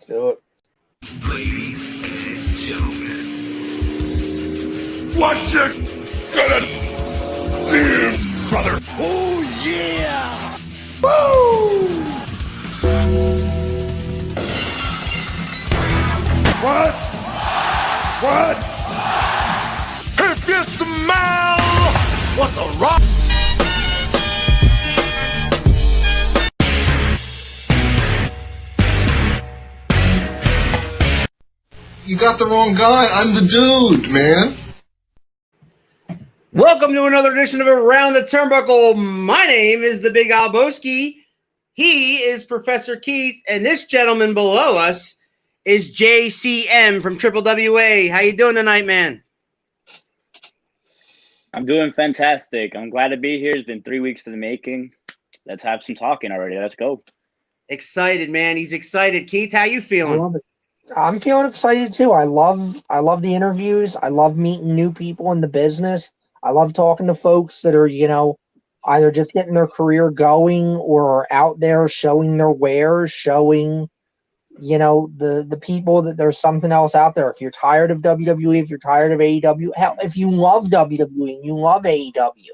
Let's do it. Ladies and gentlemen, what you gonna do, brother? Oh yeah! Woo! What? If you smell what the rock. You got the wrong guy. I'm the dude, man. Welcome to another edition of Around the Turnbuckle. My name is the Big Alboski. He is Professor Keith, and this gentleman below us is JCM from Triple WA. How you doing tonight, man? I'm doing fantastic. I'm glad to be here. It's been 3 weeks in the making. Let's have some talking already. Let's go. Excited, man. He's excited. Keith, how you I feeling? love it. I'm feeling excited too. I love the interviews. I love meeting new people in the business. I love talking to folks that are, either just getting their career going or are out there showing their wares, showing, the people that there's something else out there. If you're tired of WWE, if you're tired of AEW, hell, if you love WWE and you love AEW,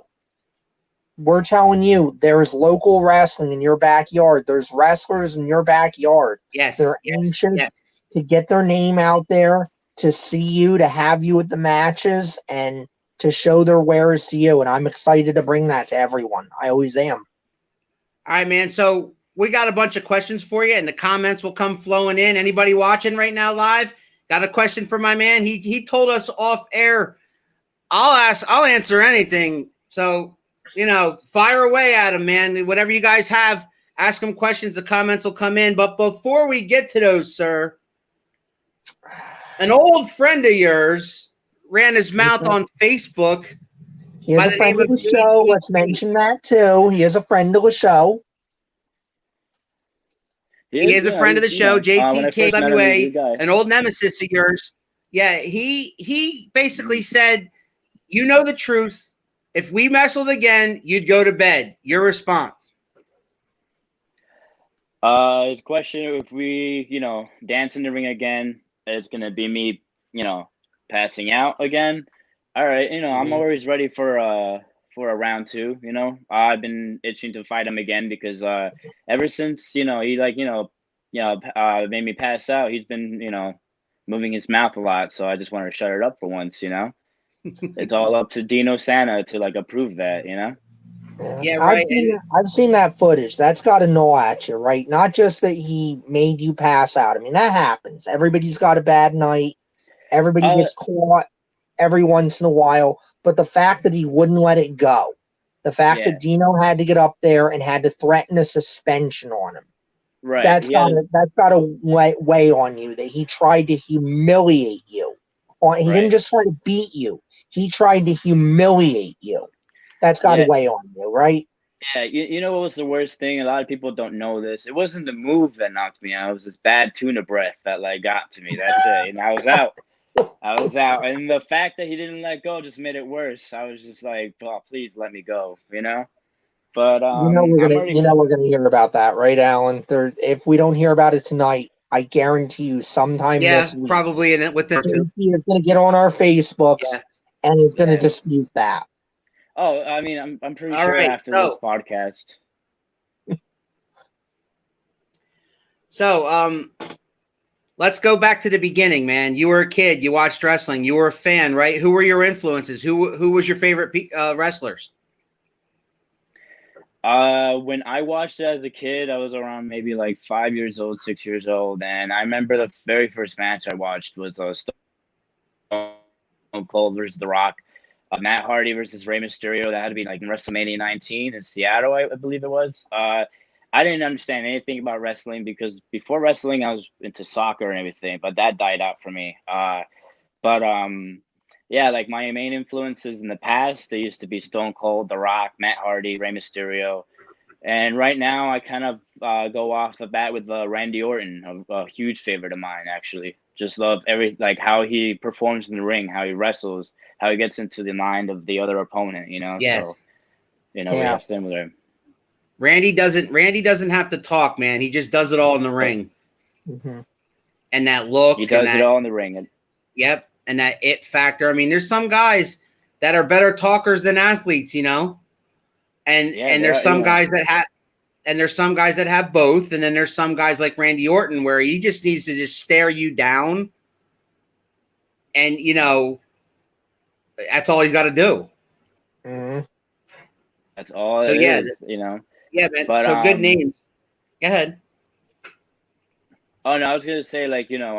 we're telling you there's local wrestling in your backyard. There's wrestlers in your backyard. Yes. They're anxious to get their name out there, to see you, to have you at the matches, and to show their wares to you. And I'm excited to bring that to everyone. I always am. All right, man. So we got a bunch of questions for you, and the comments will come flowing in. Anybody watching right now live got a question for my man? He told us off air, I'll answer anything. So, fire away at him, man. Whatever you guys have, ask him questions. The comments will come in. But before we get to those, sir, an old friend of yours ran his mouth on Facebook. He is a friend of the show. Let's mention that too. He is a friend of the show. He is a friend of the show, JTKWA, an old nemesis of yours. Yeah, he basically said, you know the truth. If we wrestled again, you'd go to bed. Your response? His question, if we, dance in the ring again, it's going to be me, passing out again. All right, I'm always ready for a round two, I've been itching to fight him again because ever since, he made me pass out, he's been, moving his mouth a lot, so I just wanted to shut it up for once, It's all up to Dino Santa to approve that, Yeah, right. I've seen that footage. That's got to gnaw at you, right? Not just that he made you pass out. I mean, that happens. Everybody's got a bad night. Everybody gets caught every once in a while. But the fact that he wouldn't let it go, the fact that Dino had to get up there and had to threaten a suspension on him, right? That's got to weigh on you. That he tried to humiliate you. He didn't just try to beat you. He tried to humiliate you. That's got to weigh on you, right? Yeah, you know what was the worst thing? A lot of people don't know this. It wasn't the move that knocked me out. It was this bad tuna breath that got to me. That's it. And I was out. And the fact that he didn't let go just made it worse. I was just like, oh, please let me go, But we're gonna hear about that, right, Alan? If we don't hear about it tonight, I guarantee you sometime this week, probably in it with the he is gonna get on our Facebooks and is gonna dispute that. Oh, I mean, I'm pretty sure after this podcast. So, let's go back to the beginning, man. You were a kid. You watched wrestling. You were a fan, right? Who were your influences? Who was your favorite wrestlers? When I watched it as a kid, I was around maybe 5 years old, 6 years old, and I remember the very first match I watched was Stone Cold versus The Rock. Matt Hardy versus Rey Mysterio. That had to be in WrestleMania 19 in Seattle, I believe it was. I didn't understand anything about wrestling because before wrestling, I was into soccer and everything, but that died out for me. My main influences in the past, they used to be Stone Cold, The Rock, Matt Hardy, Rey Mysterio. And right now, I kind of go off the bat with Randy Orton, a huge favorite of mine, actually. Just love how he performs in the ring, how he wrestles, how he gets into the mind of the other opponent, Yes. So, we have similar. Randy doesn't have to talk, man. He just does it all in the ring. Mm-hmm. and that look. He does and it all in the ring. Yep, and that it factor. I mean, there's some guys that are better talkers than athletes, you know, and there's some guys that have. And there's some guys that have both, and then there's some guys like Randy Orton where he just needs to just stare you down, and you know, that's all he's got to do. Mm-hmm. That's all So it yeah, is, you know. yeah, man. But So good name. Go ahead. Oh no, I was gonna say, like, you know,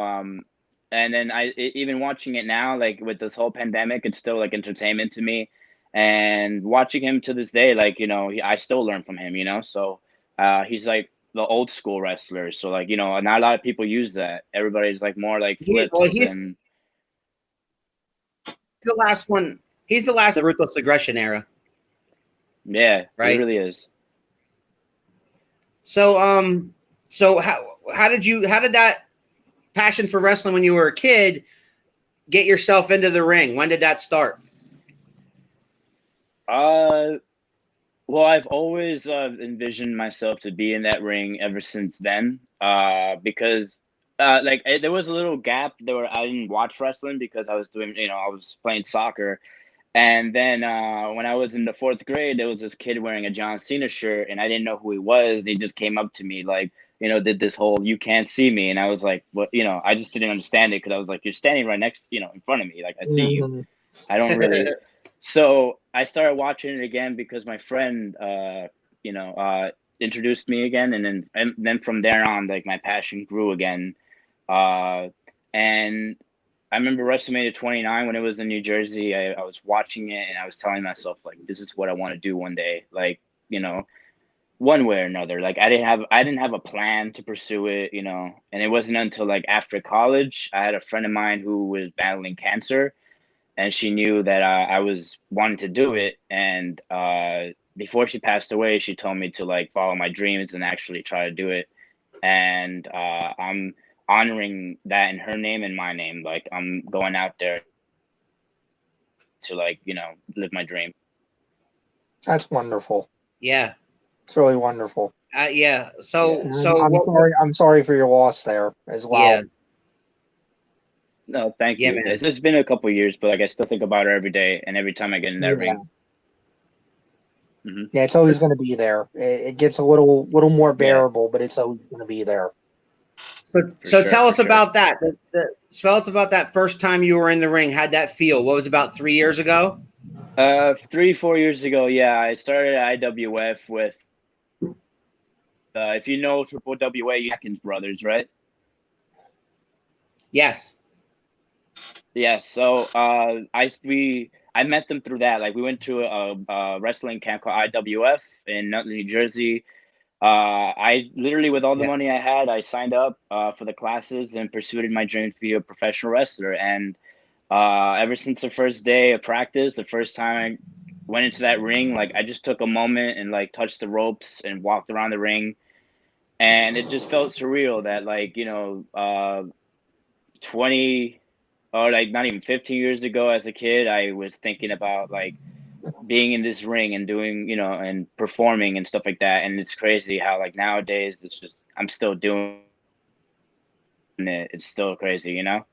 and then even watching it now, like with this whole pandemic, it's still like entertainment to me, and watching him to this day, like, you know, I still learn from him, you know. So he's like the old school wrestler. So like, you know, not a lot of people use that. Everybody's like more like flips He's and the last one. He's the last of the ruthless aggression era. yeah, right. He really is. So so how did that passion for wrestling when you were a kid get yourself into the ring? When did that start? Well, I've always envisioned myself to be in that ring ever since then. Because there was a little gap there where I didn't watch wrestling because I was doing, you know, I was playing soccer. And then when I was in the 4th grade, there was this kid wearing a John Cena shirt, and I didn't know who he was. He just came up to me, like, you know, did this whole "you can't see me," and I was like, "What?" You know, I just didn't understand it because I was like, "You're standing right next, you know, in front of me. Like, I see you. Mm-hmm. I don't really." So I started watching it again because my friend, introduced me again, and then from there on, like, my passion grew again. And I remember WrestleMania 29 when it was in New Jersey. I was watching it and I was telling myself, like, this is what I want to do one day. Like, you know, one way or another. Like, I didn't have a plan to pursue it, you know. And it wasn't until like after college, I had a friend of mine who was battling cancer, and she knew that I was wanting to do it. And before she passed away, she told me to like follow my dreams and actually try to do it. And I'm honoring that in her name and my name. Like, I'm going out there to, like, you know, live my dream. That's wonderful. Yeah, It's really wonderful. yeah. So Yeah. so I'm what, sorry. I'm sorry for your loss there as well. Yeah. No, thank Yeah, you. man. It's been a couple of years, but like, I still think about her every day and every time I get in that Yeah. ring. Mm-hmm. Yeah, it's always going to be there. It gets a little more Yeah. bearable, but it's always going to be there. So sure, tell us for sure. about that. Tell us about that first time you were in the ring. How'd that feel? What was about 3 years ago? 3-4 years ago, yeah, I started at IWF with, if you know Triple WA, Atkins Brothers, right? Yes. Yeah, so I met them through that. Like, we went to a wrestling camp called IWF in Nutley, New Jersey. I literally, with all the money I had, I signed up for the classes and pursued my dream to be a professional wrestler. And ever since the first day of practice, the first time I went into that ring, like, I just took a moment and like touched the ropes and walked around the ring, and it just felt surreal that, like, you know, 20 or like not even 15 years ago as a kid, I was thinking about like being in this ring and doing, you know, and performing and stuff like that. And it's crazy how, like, nowadays it's just, I'm still doing it. It's still crazy, you know?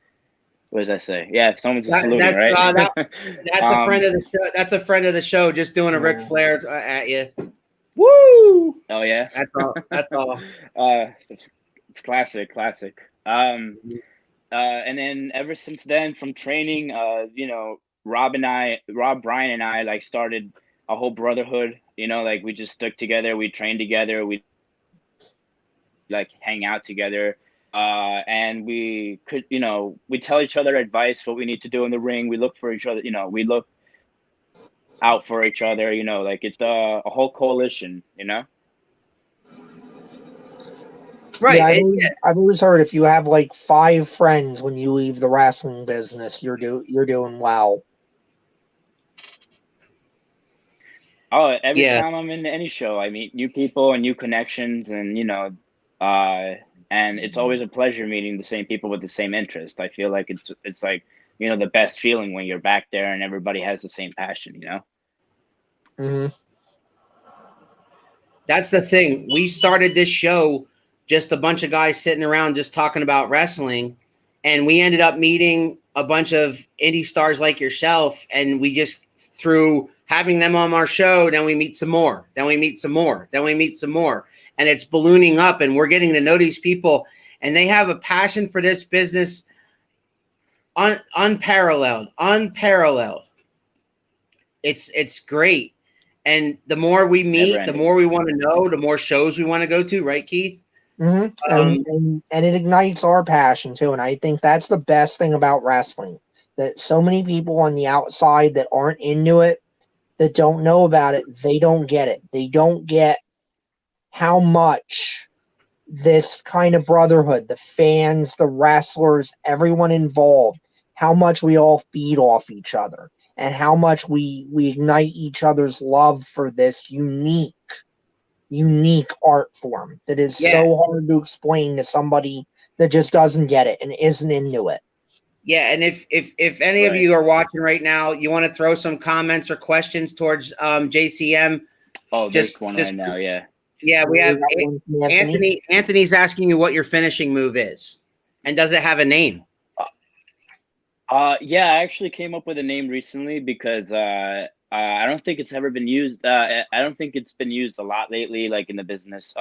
What does that say? Yeah, someone's just saluting, right? That's a friend of the show. That's a friend of the show just doing a Ric Yeah. Flair at you. Woo! Oh yeah. That's all. That's all. It's classic. And then ever since then, from training, you know, Rob, Brian, and I like started a whole brotherhood. You know, like, we just stuck together. We trained together. We like hang out together, and we could, you know, we tell each other advice, what we need to do in the ring. We look for each other. You know, we look out for each other. You know, like, it's a whole coalition. You know. Right. Yeah, I've always heard if you have like 5 friends when you leave the wrestling business, you're doing well. Oh, every time I'm in any show, I meet new people and new connections, and, you know, and it's always a pleasure meeting the same people with the same interest. I feel like it's like, you know, the best feeling when you're back there and everybody has the same passion, you know? Mm-hmm. That's the thing. We started this show just a bunch of guys sitting around just talking about wrestling. And we ended up meeting a bunch of indie stars like yourself. And we just, through having them on our show, then we meet some more, then we meet some more, then we meet some more. And it's ballooning up, and we're getting to know these people, and they have a passion for this business unparalleled. It's great. And the more we meet, the more we want to know, the more shows we want to go to, right, Keith? Mm-hmm. And it ignites our passion too. And I think that's the best thing about wrestling, that so many people on the outside that aren't into it, that don't know about it, they don't get it. They don't get how much this kind of brotherhood, the fans, the wrestlers, everyone involved, how much we all feed off each other, and how much we ignite each other's love for this unique art form that is so hard to explain to somebody that just doesn't get it and isn't into it. Yeah, and if any of you are watching right now, you want to throw some comments or questions towards JCM. Oh, just one right now, yeah. Yeah, we have Anthony. Anthony's asking you what your finishing move is, and does it have a name? Yeah, I actually came up with a name recently because I don't think it's ever been used. I don't think it's been used a lot lately, like in the business.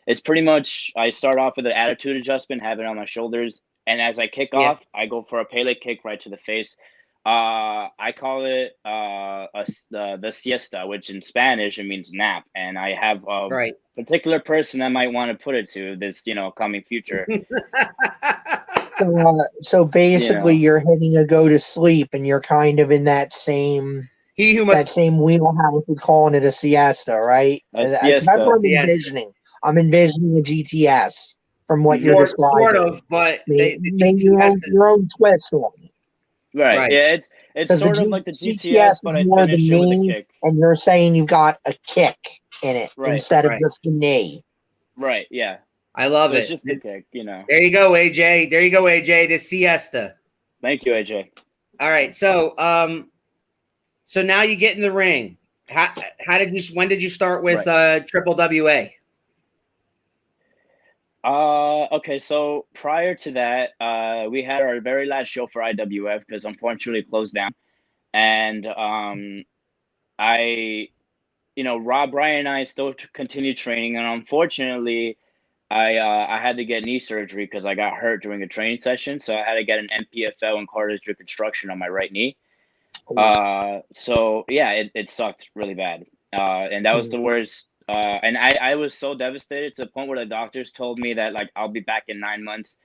It's pretty much, I start off with an attitude adjustment, have it on my shoulders, and as I kick off, I go for a Pele kick right to the face. I call it the siesta, which in Spanish it means nap, and I have a particular person I might want to put it to this, coming future. So basically, you're hitting a go to sleep, and you're kind of in that same same wheelhouse with calling it a siesta, right? That's what I'm envisioning. I'm envisioning a GTS from what you're describing. Sort of, but your own twist on it. Right. Yeah, it's sort of like the GTS, but I finish it with a kick. And you're saying you've got a kick in it instead of just a knee. Right. Yeah. I love it. It's just a kick, There you go, AJ. There you go, AJ. The siesta. Thank you, AJ. All right. So, so now you get in the ring. When did you start with Triple WA? Okay, so prior to that, we had our very last show for IWF because unfortunately it closed down. And Rob, Brian, and I still continue training, and unfortunately, I had to get knee surgery because I got hurt during a training session, so I had to get an MPFL and cartilage reconstruction on my right knee. So yeah, it sucked really bad, and that was the worst. And I was so devastated to the point where the doctors told me that like I'll be back in 9 months.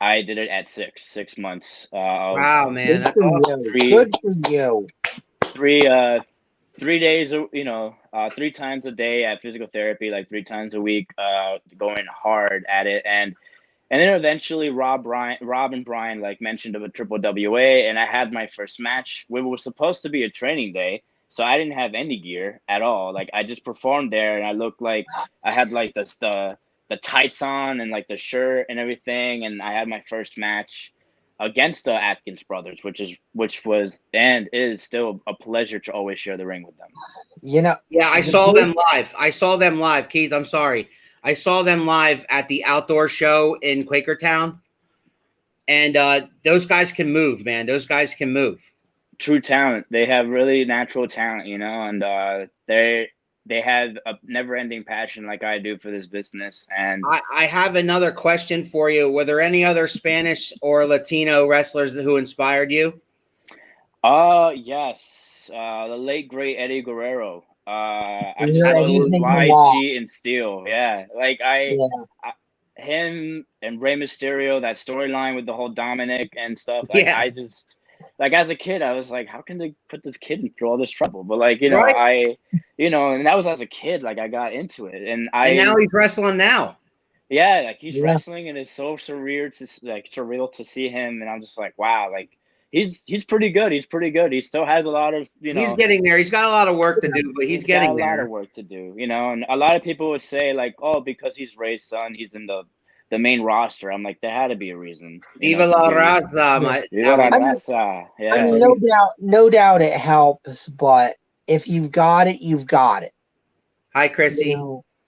I did it at 6 months. Wow, man, that's awesome. Good for you. 3 days, 3 times a day at physical therapy, like 3 times a week, going hard at it, and then eventually Rob and Brian like mentioned about Triple WA, and I had my first match. We were supposed to be a training day, so I didn't have any gear at all. Like I just performed there, and I looked like I had like the tights on and like the shirt and everything, and I had my first match against the Atkins brothers, which was and is still a pleasure to always share the ring with them. Yeah, I saw them live. Keith, I'm sorry. I saw them live at the outdoor show in Quakertown. And those guys can move, man. Those guys can move. True talent. They have really natural talent, and they have a never-ending passion like I do for this business. And I have another question for you. Were there any other Spanish or Latino wrestlers who inspired you? Yes. The late great Eddie Guerrero. I just YG and Steel. Yeah. Like him and Rey Mysterio, that storyline with the whole Dominic and stuff. Like, I just like as a kid, I was like, how can they put this kid through all this trouble? But like, and that was as a kid, like I got into it, and now he's wrestling now. Yeah, like he's wrestling, and it's so surreal to see him, and I'm just like, wow, like he's pretty good. He's pretty good. He still has a lot of He's getting there. He's got a lot of work to do, but he's getting there. A lot of work to do, and a lot of people would say like, oh, because he's Ray's son, he's in the main roster. I'm like, there had to be a reason. Viva la raza, Viva la raza. Yeah. I mean, no doubt it helps, but if you've got it, you've got it. Hi, Chrissy.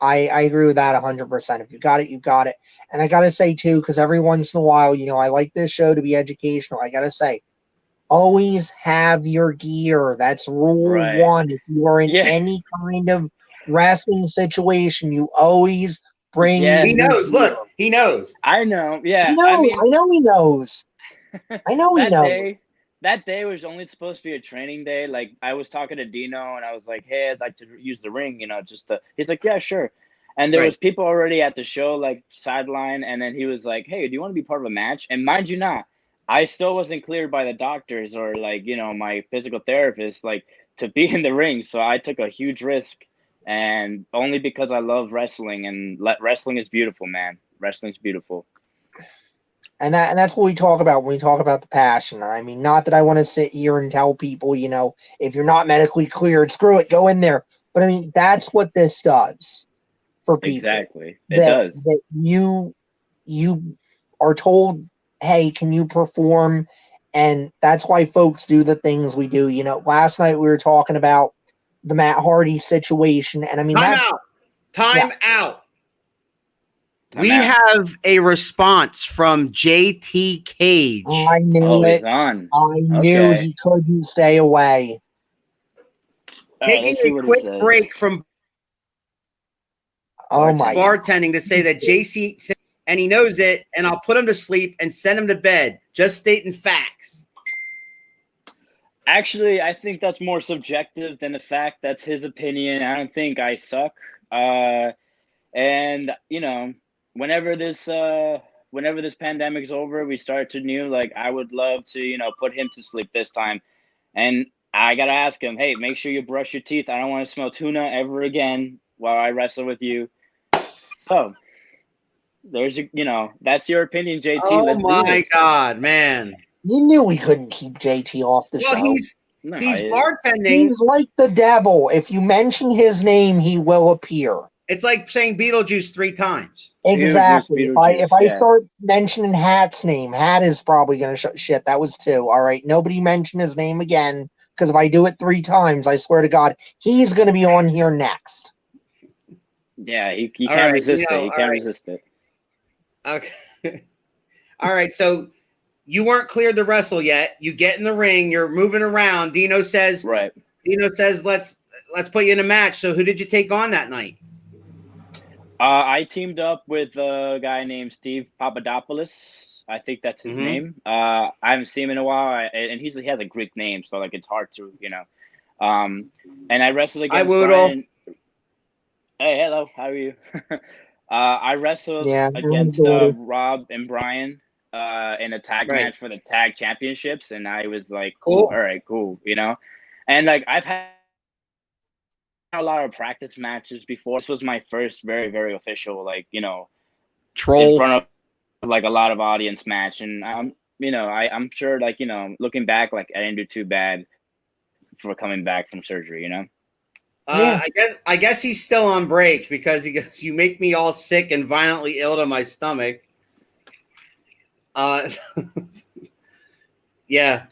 I agree with that 100%. If you got it, you got it. And I gotta say too, because every once in a while, I like this show to be educational. I gotta say, always have your gear. That's rule Right. one. If you are in Yeah. any kind of wrestling situation, you always bring Yes. He your knows. gear. Look, he knows. I know. I Yeah. I know, mean, I know he knows. I know he that knows. day was only supposed to be a training day. Like I was talking to Dino and I was like, "Hey, I'd like to use the ring, just to." He's like, "Yeah, sure." And there Right. was people already at the show, like sideline, and then he was like, "Hey, do you want to be part of a match?" And mind you, not, I still wasn't cleared by the doctors or like my physical therapist, like to be in the ring. So I took a huge risk, and only because I love wrestling and wrestling is beautiful, man. Wrestling's beautiful. And that's what we talk about when we talk about the passion. I mean, not that I want to sit here and tell people, if you're not medically cleared, screw it, go in there. But I mean, that's what this does for people. Exactly, it That does. that you are told, hey, can you perform? And that's why folks do the things we do. Last night we were talking about the Matt Hardy situation, and I mean Time that's out. Time out. We I'm out. have a response from JT Cage. I knew Oh, he's it. on. I knew Okay. he couldn't stay away. All right, Taking let's see a what he quick says. break from Oh my God. bartending to say that JC, and he knows it, and I'll put him to sleep and send him to bed. Just stating facts. Actually, I think that's more subjective than a fact. That's his opinion. I don't think I suck. And whenever this pandemic is over, we start to new. Like I would love to, put him to sleep this time. And I gotta ask him, hey, make sure you brush your teeth. I don't want to smell tuna ever again while I wrestle with you. So there's that's your opinion, JT. Oh Let's do my this. God, man. You knew we couldn't keep JT off the Well, show. he's No, bartending. He's like the devil. If you mention his name, he will appear. It's like saying Beetlejuice 3 times. Exactly. If I yeah. start mentioning Hat's name, Hat is probably gonna shit. That was 2. All right. Nobody mention his name again, because if I do it 3 times, I swear to God, he's gonna be on here next. Yeah, he All can't right, resist it. He all can't right. resist it. Okay. All right. So you weren't cleared to wrestle yet. You get in the ring. You're moving around. Dino says, Right. let's put you in a match. So who did you take on that night? I teamed up with a guy named Steve Papadopoulos. I think that's his name. I haven't seen him in a while, and he has a Greek name, so like it's hard to, And I wrestled against Brian. Hey, hello. How are you? I wrestled against Rob and Brian in a tag match for the tag championships, and I was like, cool. All right, cool. And like I've had a lot of practice matches before. This was my first very, very official, like, troll in front of like a lot of audience match. And I'm sure, like, looking back, like I didn't do too bad for coming back from surgery, Yeah. I guess he's still on break because he goes, you make me all sick and violently ill to my stomach. Yeah.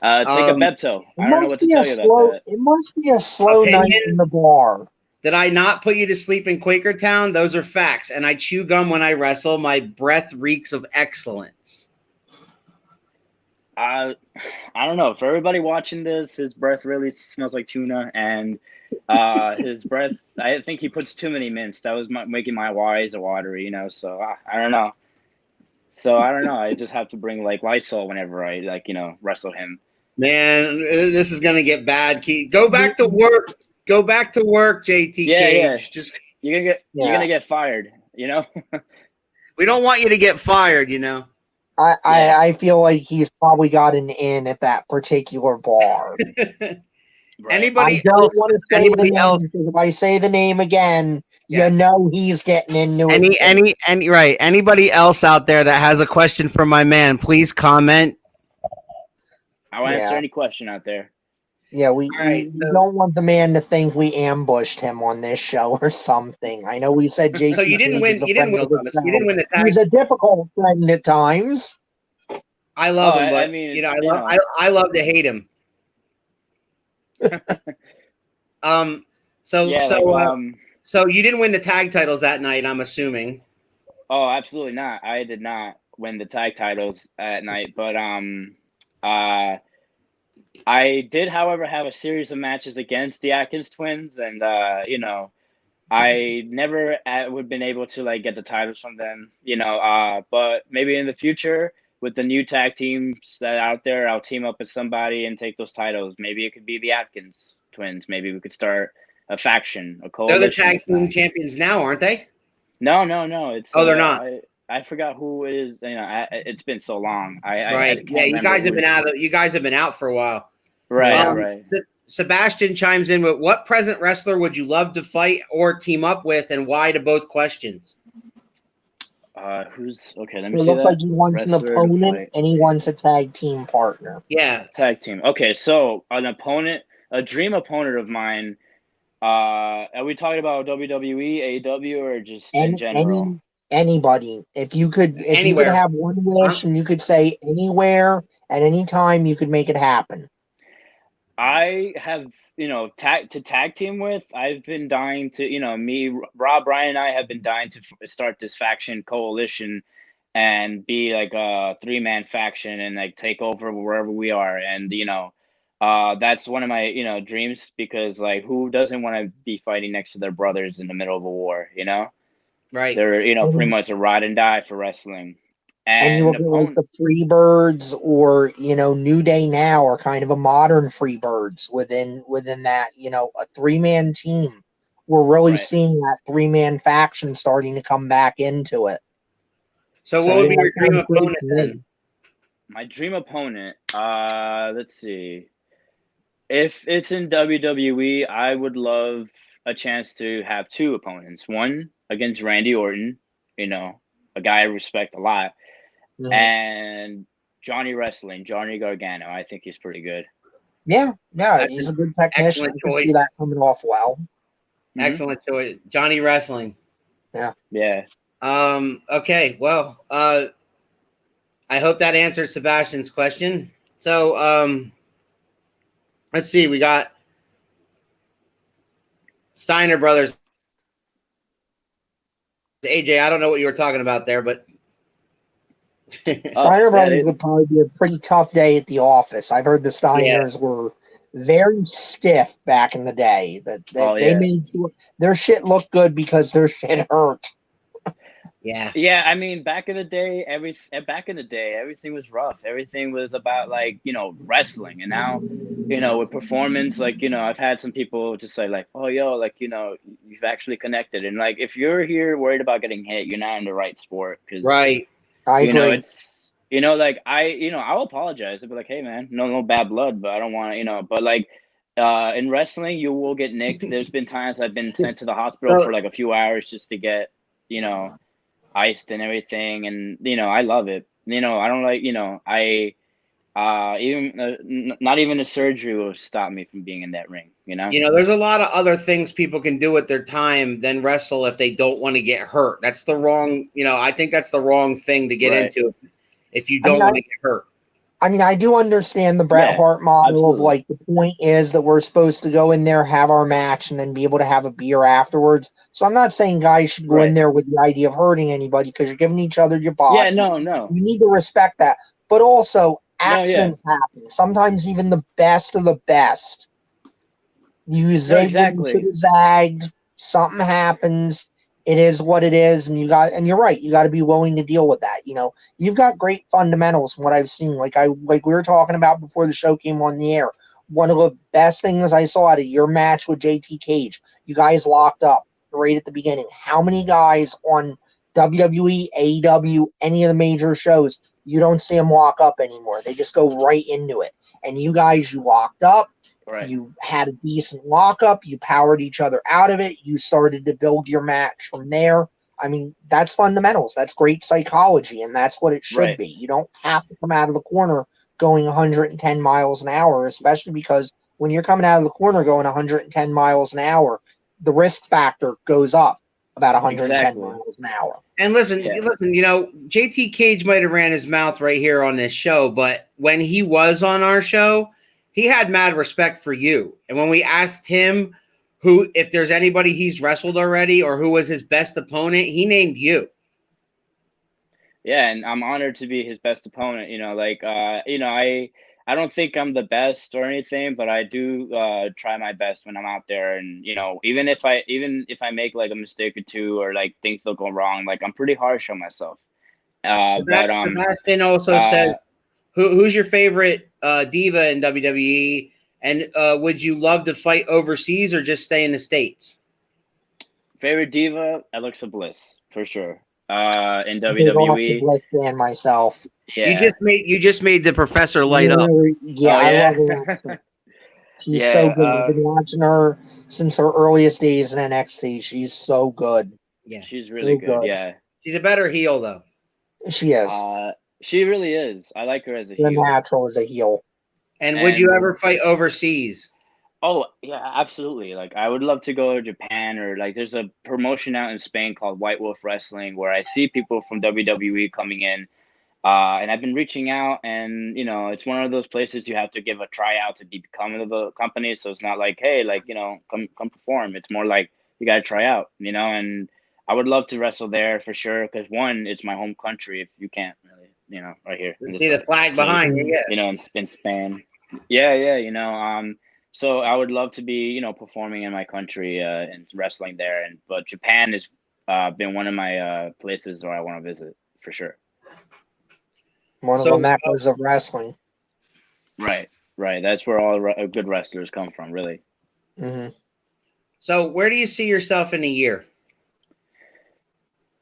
Take a Bepto. I don't know what to tell you about that. It must be a slow night in the bar. Did I not put you to sleep in Quakertown? Those are facts. And I chew gum when I wrestle. My breath reeks of excellence. I don't know. For everybody watching this, his breath really smells like tuna, and his breath. I think he puts too many mints. That was making my eyes watery, So I don't know. I just have to bring like Lysol whenever I wrestle him. Man, this is gonna get bad. Keith, go back to work. Go back to work, JT Cage. Yeah. Just you're gonna get fired. We don't want you to get fired. I feel like he's probably got an in at that particular bar. Right. Anybody I don't else? want to say Anybody the name, else? because if I say the name again, Yeah. he's getting into it. Right. Anybody else out there that has a question for my man, please comment. I'll answer any question out there. Yeah, we don't want the man to think we ambushed him on this show or something. I know we said JT. So you didn't win. You didn't win. You didn't win the tag. He's a difficult friend at times. I love him, but I mean, I love to hate him. So you didn't win the tag titles that night, I'm assuming. Oh, absolutely not. I did not win the tag titles at night, but uh, I did, however, have a series of matches against the Atkins twins, and I never would been able to like get the titles from them, but maybe in the future with the new tag teams that are out there, I'll team up with somebody and take those titles. Maybe it could be the Atkins twins. Maybe we could start a faction, a They're the coalition. tag team champions now, aren't they? No. It's they're not. I forgot who it is. It's been so long. I Right. can't You guys have remember been out. You guys have been out for a while. Right, right. Sebastian chimes in with, what present wrestler would you love to fight or team up with, and why to both questions? Who's okay? Let It me see looks that. like he wants an Wrestler to opponent fight. and he wants a tag team partner. Yeah. Tag team. Okay, so an opponent, a dream opponent of mine. Are we talking about WWE, AEW, or just in general? Anybody. If you could Anywhere. have one wish and you could say anywhere at any time, you could make it happen. I have, tag team with. I've been dying to, me, Rob, Brian, and I have been dying to start this faction coalition and be like a 3-man faction and like take over wherever we are. And, that's one of my, dreams, because like who doesn't want to be fighting next to their brothers in the middle of a war, Right. They're, pretty much a ride and die for wrestling. And you look at like the Freebirds or New Day now are kind of a modern Freebirds within that, a 3-man team. We're really seeing that 3-man faction starting to come back into it. So what would be your dream opponent then? My dream opponent, let's see. If it's in WWE, I would love a chance to have 2 opponents. One against Randy Orton, a guy I respect a lot. Mm-hmm. And Johnny Gargano. I think he's pretty good. Yeah, he's a good technician. I can see that coming off well. Mm-hmm. Excellent choice. Johnny Wrestling. Yeah. Okay, well, I hope that answers Sebastian's question. So, let's see. We got Steiner Brothers. AJ, I don't know what you were talking about there, but Steiner Brothers would probably be a pretty tough day at the office. I've heard the Steiners were very stiff back in the day. They made sure their shit looked good because their shit hurt. Yeah. I mean, back in the day, everything was rough. Everything was about like wrestling, and now with performance, like I've had some people just say like, oh yo, like you've actually connected, and like if you're here worried about getting hit, you're not in the right sport. Right. I agree. It's like I'll apologize. I'll be like, hey man, no bad blood, but I don't want to, but like in wrestling you will get nicked. There's been times I've been sent to the hospital for like a few hours just to get iced and everything, and I love it. I don't like even not even a surgery will stop me from being in that ring. There's a lot of other things people can do with their time than wrestle if they don't want to get hurt. That's the wrong, I think that's the wrong thing to get into if you don't want to get hurt. I mean, I do understand the Bret Hart model of like, the point is that we're supposed to go in there, have our match, and then be able to have a beer afterwards. So I'm not saying guys should go in there with the idea of hurting anybody, because you're giving each other your body. Yeah, no. You need to respect that. But also, accidents happen. Sometimes even the best of the best. You zig when you should have zagged. Something happens. It is what it is, and you're right. You got to be willing to deal with that. You've got great fundamentals from what I've seen. Like we were talking about before the show came on the air. One of the best things I saw out of your match with JT Cage, you guys locked up right at the beginning. How many guys on WWE, AEW, any of the major shows, you don't see them lock up anymore? They just go right into it. And you guys, you locked up. Right. You had a decent lockup. You powered each other out of it. You started to build your match from there. I mean, that's fundamentals. That's great psychology, and that's what it should be. You don't have to come out of the corner going 110 miles an hour, especially because when you're coming out of the corner going 110 miles an hour, the risk factor goes up about 110 miles an hour. And listen, JT Cage might have ran his mouth right here on this show, but when he was on our show, he had mad respect for you. And when we asked him who, if there's anybody he's wrestled already or who was his best opponent, he named you. Yeah, and I'm honored to be his best opponent. I don't think I'm the best or anything, but I do try my best when I'm out there. And even if I make like a mistake or two or like things don't go wrong, like I'm pretty harsh on myself. But Sebastian also says, who's your favorite diva in WWE? And would you love to fight overseas or just stay in the States? Favorite diva, Alexa Bliss for sure. In Big Alexa WWE, Bliss fan myself. yeah. You just made the professor light up. Yeah, Oh, I yeah? love Alexa. She's Yeah, so good. I've been watching her since her earliest days in NXT. She's so good. Yeah, she's really So good. good. Yeah, she's a better heel though. She is. she really is. I like her as a The heel. natural as a heel. And would you And- ever fight overseas? Oh yeah, absolutely. Like I would love to go to Japan, or like there's a promotion out in Spain called White Wolf Wrestling where I see people from WWE coming in. And I've been reaching out, and it's one of those places you have to give a tryout to become of the company. So it's not like, hey, like come perform. It's more like you got to try out, And I would love to wrestle there for sure because one, it's my home country. If you can't really, right here. in See the flag behind you, yeah. In Spain. Yeah. So I would love to be, performing in my country and wrestling there. But Japan has been one of my places where I want to visit for sure. One of the meccas of wrestling. Right. That's where all good wrestlers come from, really. Mm-hmm. So where do you see yourself in a year?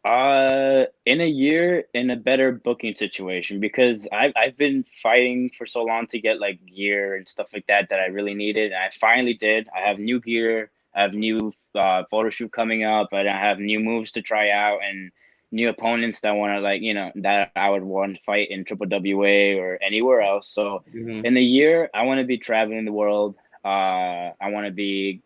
In a year, in a better booking situation, because I've been fighting for so long to get like gear and stuff like that I really needed, and I finally did. I have new gear. I have new photo shoot coming up, and I have new moves to try out and new opponents that want to that I would want to fight in Triple WA or anywhere else. So in the year, I want to be traveling the world. I want to be,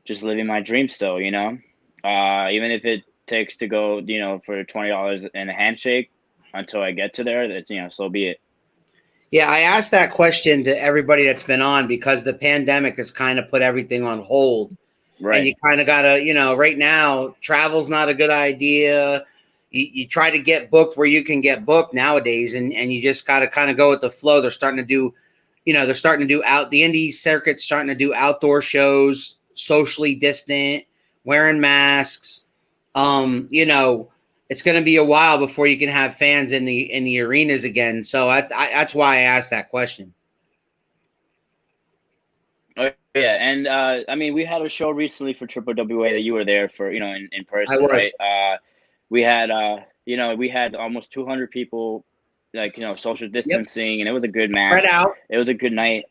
just living my dream still, even if it takes to go, for $20 and a handshake until I get to there, that's, so be it. Yeah, I asked that question to everybody that's been on because the pandemic has kind of put everything on hold. Right. And you kind of got to, right now, travel's not a good idea. You try to get booked where you can get booked nowadays, and you just got to kind of go with the flow. They're starting to do, the indie circuit's starting to do outdoor shows, socially distant, wearing masks. It's going to be a while before you can have fans in the arenas again. So that's why I asked that question. Oh, yeah, and we had a show recently for Triple WA that you were there for, in person, right? We had almost 200 people, social distancing, and it was a good match. Spread out. It was a good night,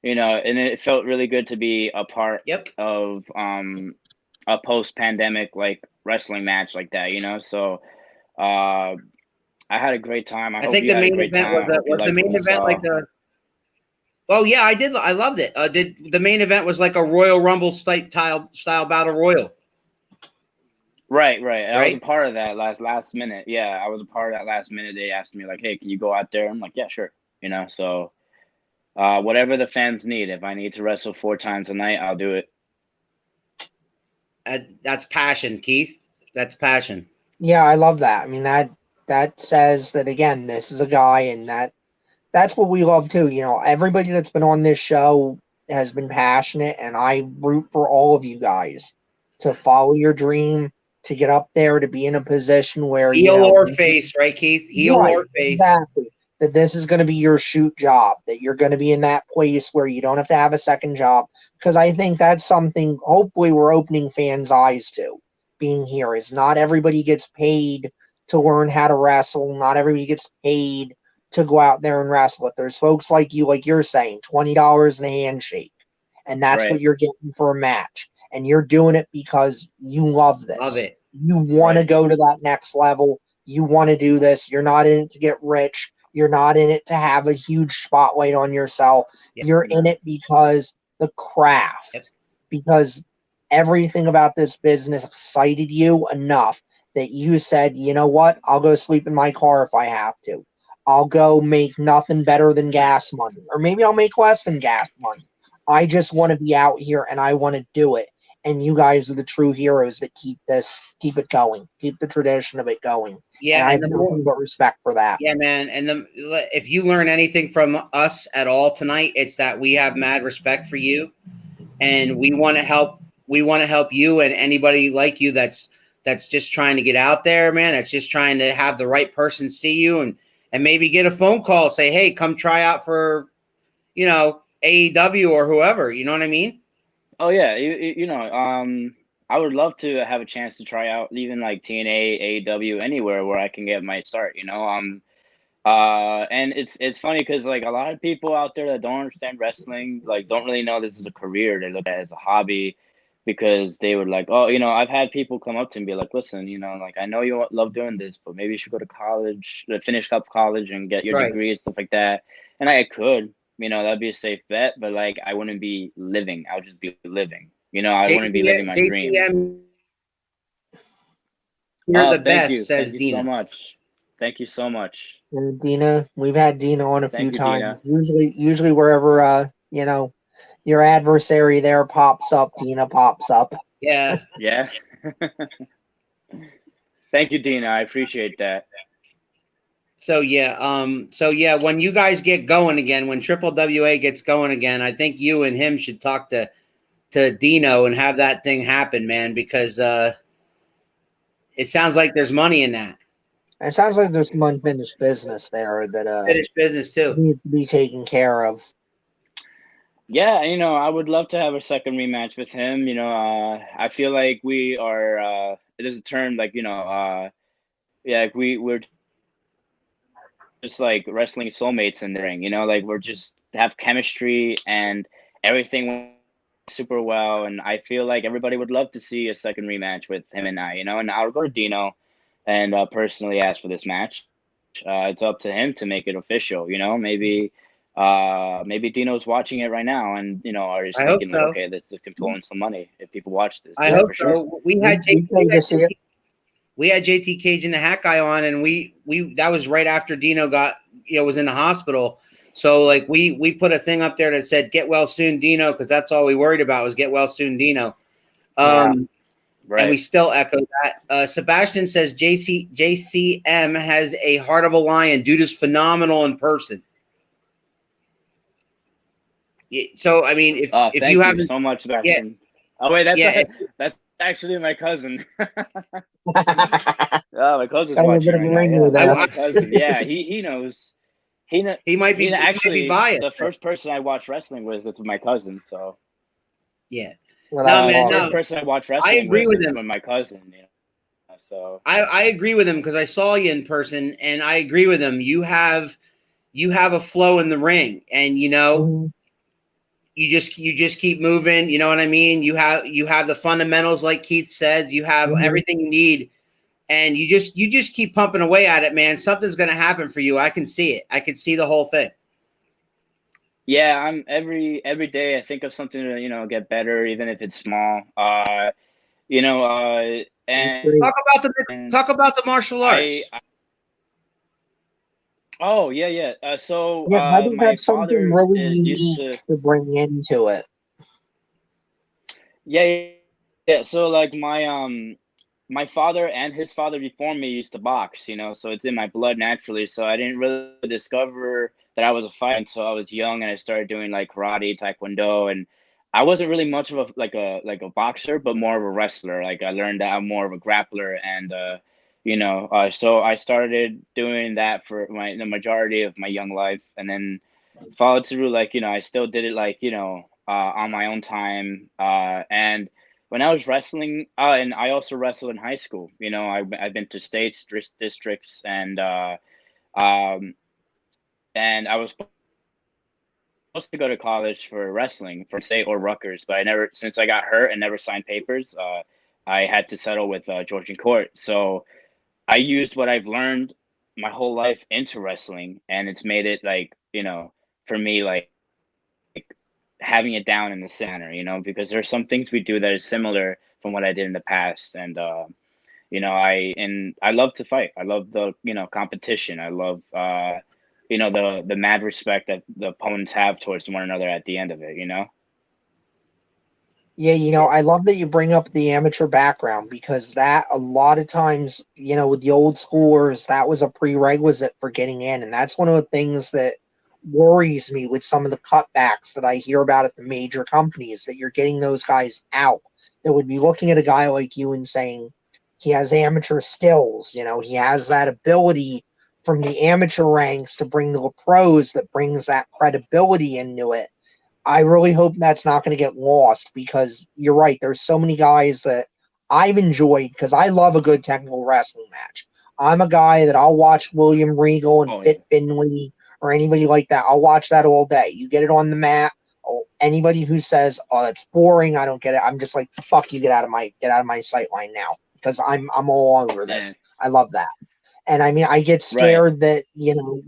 and it felt really good to be a part of a post-pandemic wrestling match like that, So I had a great time. I think the main event was the main event like a. Oh yeah, I did. I loved it. The main event was like a Royal Rumble style battle royal? Right. I was a part of that last minute. Yeah, I was a part of that last minute. They asked me like, "Hey, can you go out there?" I'm like, "Yeah, sure." So whatever the fans need. If I need to wrestle 4 times a night, I'll do it. That's passion, Keith. That's passion. Yeah, I love that. I mean, that says that again. This is a guy, and that's what we love too. Everybody that's been on this show has been passionate, and I root for all of you guys to follow your dream, to get up there, to be in a position where heel or face, right, Keith? Heel or face. Exactly. That this is going to be your shoot job, that you're going to be in that place where you don't have to have a second job. Because I think that's something hopefully we're opening fans' eyes to being here is not everybody gets paid to learn how to wrestle. Not everybody gets paid to go out there and wrestle it. There's folks like you, like you're saying, $20 and a handshake. And that's what you're getting for a match. And you're doing it because you love this. Love it. You want to go to that next level. You want to do this. You're not in it to get rich. You're not in it to have a huge spotlight on yourself. You're in it because the craft, because everything about this business excited you enough that you said, you know what? I'll go sleep in my car if I have to. I'll go make nothing better than gas money. Or maybe I'll make less than gas money. I just want to be out here and I want to do it. And you guys are the true heroes that keep it going, keep the tradition of it going. And Yeah, I and have nothing but respect for that. yeah, man. And if you learn anything from us at all tonight, it's that we have mad respect for you, and we want to help. We want to help you and anybody like you that's just trying to get out there, man. That's just trying to have the right person see you and maybe get a phone call, say, hey, come try out for, AEW or whoever. You know what I mean? Oh yeah, I would love to have a chance to try out even like TNA, AEW, anywhere where I can get my start. And it's funny because like a lot of people out there that don't understand wrestling, like don't really know this is a career. They look at it as a hobby because they were like, oh, I've had people come up to me and be like, listen, like I know you love doing this, but maybe you should go to college, finish up college and get your Right. degree and stuff like that. And I could, that'd be a safe bet, but like I wouldn't be living. I would just be living. I wouldn't be living my dream. JTM, you're the Thank best, you. says Thank you Dina. so much. Thank you so much. And Dina, we've had Dina on a few Thank you, Dina. times. Usually wherever your adversary there pops up, Dina pops up. Yeah. Yeah. Thank you, Dina. I appreciate that. So yeah, when you guys get going again, when Triple WA gets going again, I think you and him should talk to Dino and have that thing happen, man, because it sounds like there's money in that. It sounds like there's some unfinished business there that Finished business too. needs to be taken care of. Yeah, I would love to have a second rematch with him. I feel like we are. There's a term like yeah, we're just like wrestling soulmates in the ring. Like we're just have chemistry and everything went super well. And I feel like everybody would love to see a second rematch with him and I. And I'll go to Dino and personally ask for this match. It's up to him to make it official. Maybe Dino's watching it right now and are just I hope thinking like, so. okay, this can pull in some money if people watch this. I Yeah, hope for so. sure. We had We we had JT Cage and the Hat Guy on, and we that was right after Dino was in the hospital. So like we put a thing up there that said "Get well soon, Dino," because that's all we worried about was "Get well soon, Dino." Yeah. Right. And we still echo that. Sebastian says JCM has a heart of a lion. Dude is phenomenal in person. So I mean, if Thank you haven't so much, Sebastian. Oh wait, that's actually my cousin. Oh, my cousin's Got a watching bit of right a now. ring Yeah, with that's that. my cousin. Yeah, he knows. He might be He he might be actually biased. the first person I watched wrestling with my cousin. So Yeah. Well, No, that's man, the awesome. first person I watched I wrestling agree with with him. my cousin. So I agree with him because I saw you in person, and I agree with him. You have a flow in the ring, and Mhm. you just keep moving. You know what I mean? You have the fundamentals, like Keith says. You have Mhm. everything you need, and you just keep pumping away at it, man. Something's gonna happen for you. I can see it. I can see the whole thing. yeah, I'm every day I think of something to get better, even if it's small. And Great. Talk about the martial arts. Oh yeah. So Yeah, I think my that's something father really used unique to bring into it. yeah. So like my father and his father before me used to box, so it's in my blood naturally. So I didn't really discover that I was a fighter until I was young, and I started doing like karate, taekwondo, and I wasn't really much of a boxer, but more of a wrestler. Like I learned that I'm more of a grappler, and so I started doing that for the majority of my young life, and then followed through. Like I still did it like on my own time, and when I was wrestling, and I also wrestled in high school. I've been to states, districts, um, and I was supposed to go to college for wrestling for state or Rutgers, but I never, since I got hurt and never signed papers, I had to settle with Georgian court. So I used what I've learned my whole life into wrestling, and it's made it like for me like having it down in the center, because there's some things we do that is similar from what I did in the past, and I love to fight. I love the competition. I love the mad respect that the opponents have towards one another at the end of it. Yeah, I love that you bring up the amateur background because that a lot of times, with the old schoolers, that was a prerequisite for getting in. And that's one of the things that worries me with some of the cutbacks that I hear about at the major companies, that you're getting those guys out that would be looking at a guy like you and saying he has amateur skills, he has that ability from the amateur ranks to bring to the pros that brings that credibility into it. I really hope that's not going to get lost because you're right. There's so many guys that I've enjoyed because I love a good technical wrestling match. I'm a guy that I'll watch William Regal and Oh yeah. Fit Finley or anybody like that. I'll watch that all day. You get it on the mat. Oh, anybody who says, "Oh, it's boring," I don't get it. I'm just like, "Fuck you! Get out of my sight line now," because I'm all over Yeah. this. I love that. And I mean, I get Right. scared that,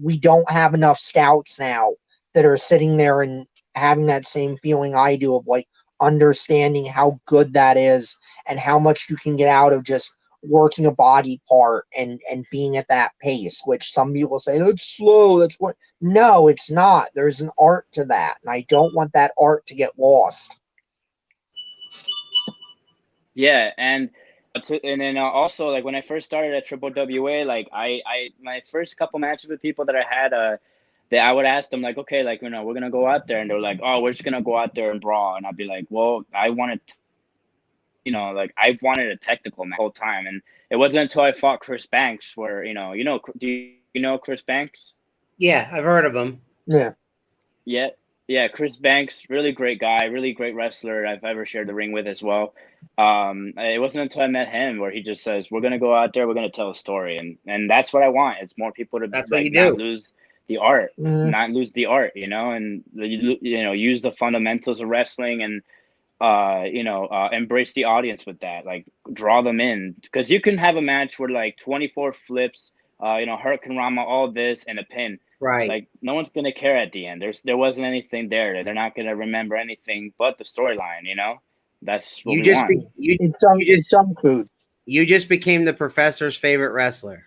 we don't have enough scouts now that are sitting there and having that same feeling I do of like understanding how good that is and how much you can get out of just working a body part and being at that pace, which some people say that's slow. That's what, no, it's not. There's an art to that. And I don't want that art to get lost. Yeah, and then also like when I first started at Triple WA, like I my first couple matches with people that I had, that I would ask them like, okay, like we're gonna go out there, and they're like, oh, we're just gonna go out there and brawl, and I'd be like, well, I wanted, like I wanted a technical match the whole time, and it wasn't until I fought Chris Banks where do you know Chris Banks? Yeah, I've heard of them. Yeah. Yeah, yeah, Chris Banks, really great guy, really great wrestler I've ever shared the ring with as well. It wasn't until I met him where he just says, "We're gonna go out there, we're gonna tell a story," and that's what I want. It's more people to That's what like you not do. lose the art, Mhm. and use the fundamentals of wrestling and embrace the audience with that, like draw them in because you can have a match where like 24 flips, Hurricane Rama, all this and a pin. Right. Like no one's gonna care at the end. There wasn't anything there. They're not gonna remember anything but the storyline. That's what You we just want. be, you It's you just junk food. you just became the professor's favorite wrestler.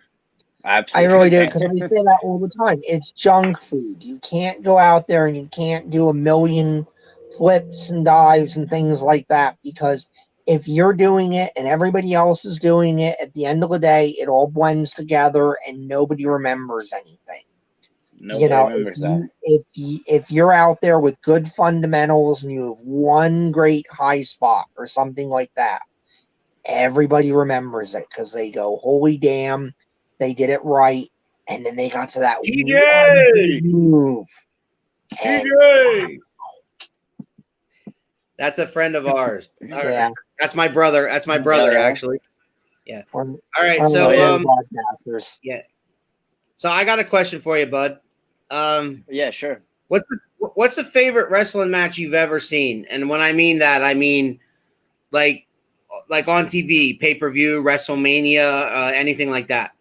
I really do Absolutely. because we say that all the time. It's junk food. You can't go out there and you can't do a million flips and dives and things like that because if you're doing it and everybody else is doing it, at the end of the day, it all blends together and nobody remembers anything. Nobody If remembers that. if you're out there with good fundamentals and you have one great high spot or something like that, everybody remembers it because they go, "Holy damn, they did it right!" And then they got to that one TJ, big move, and TJ. That's a friend of ours. yeah, That's my brother. That's my Oh brother, yeah. actually. Yeah. one All right. one of Oh the So, yeah. great broadcasters. yeah. So I got a question for you, bud. Yeah, sure. What's the favorite wrestling match you've ever seen? And when I mean that, I mean like on TV, pay per view, WrestleMania, anything like that.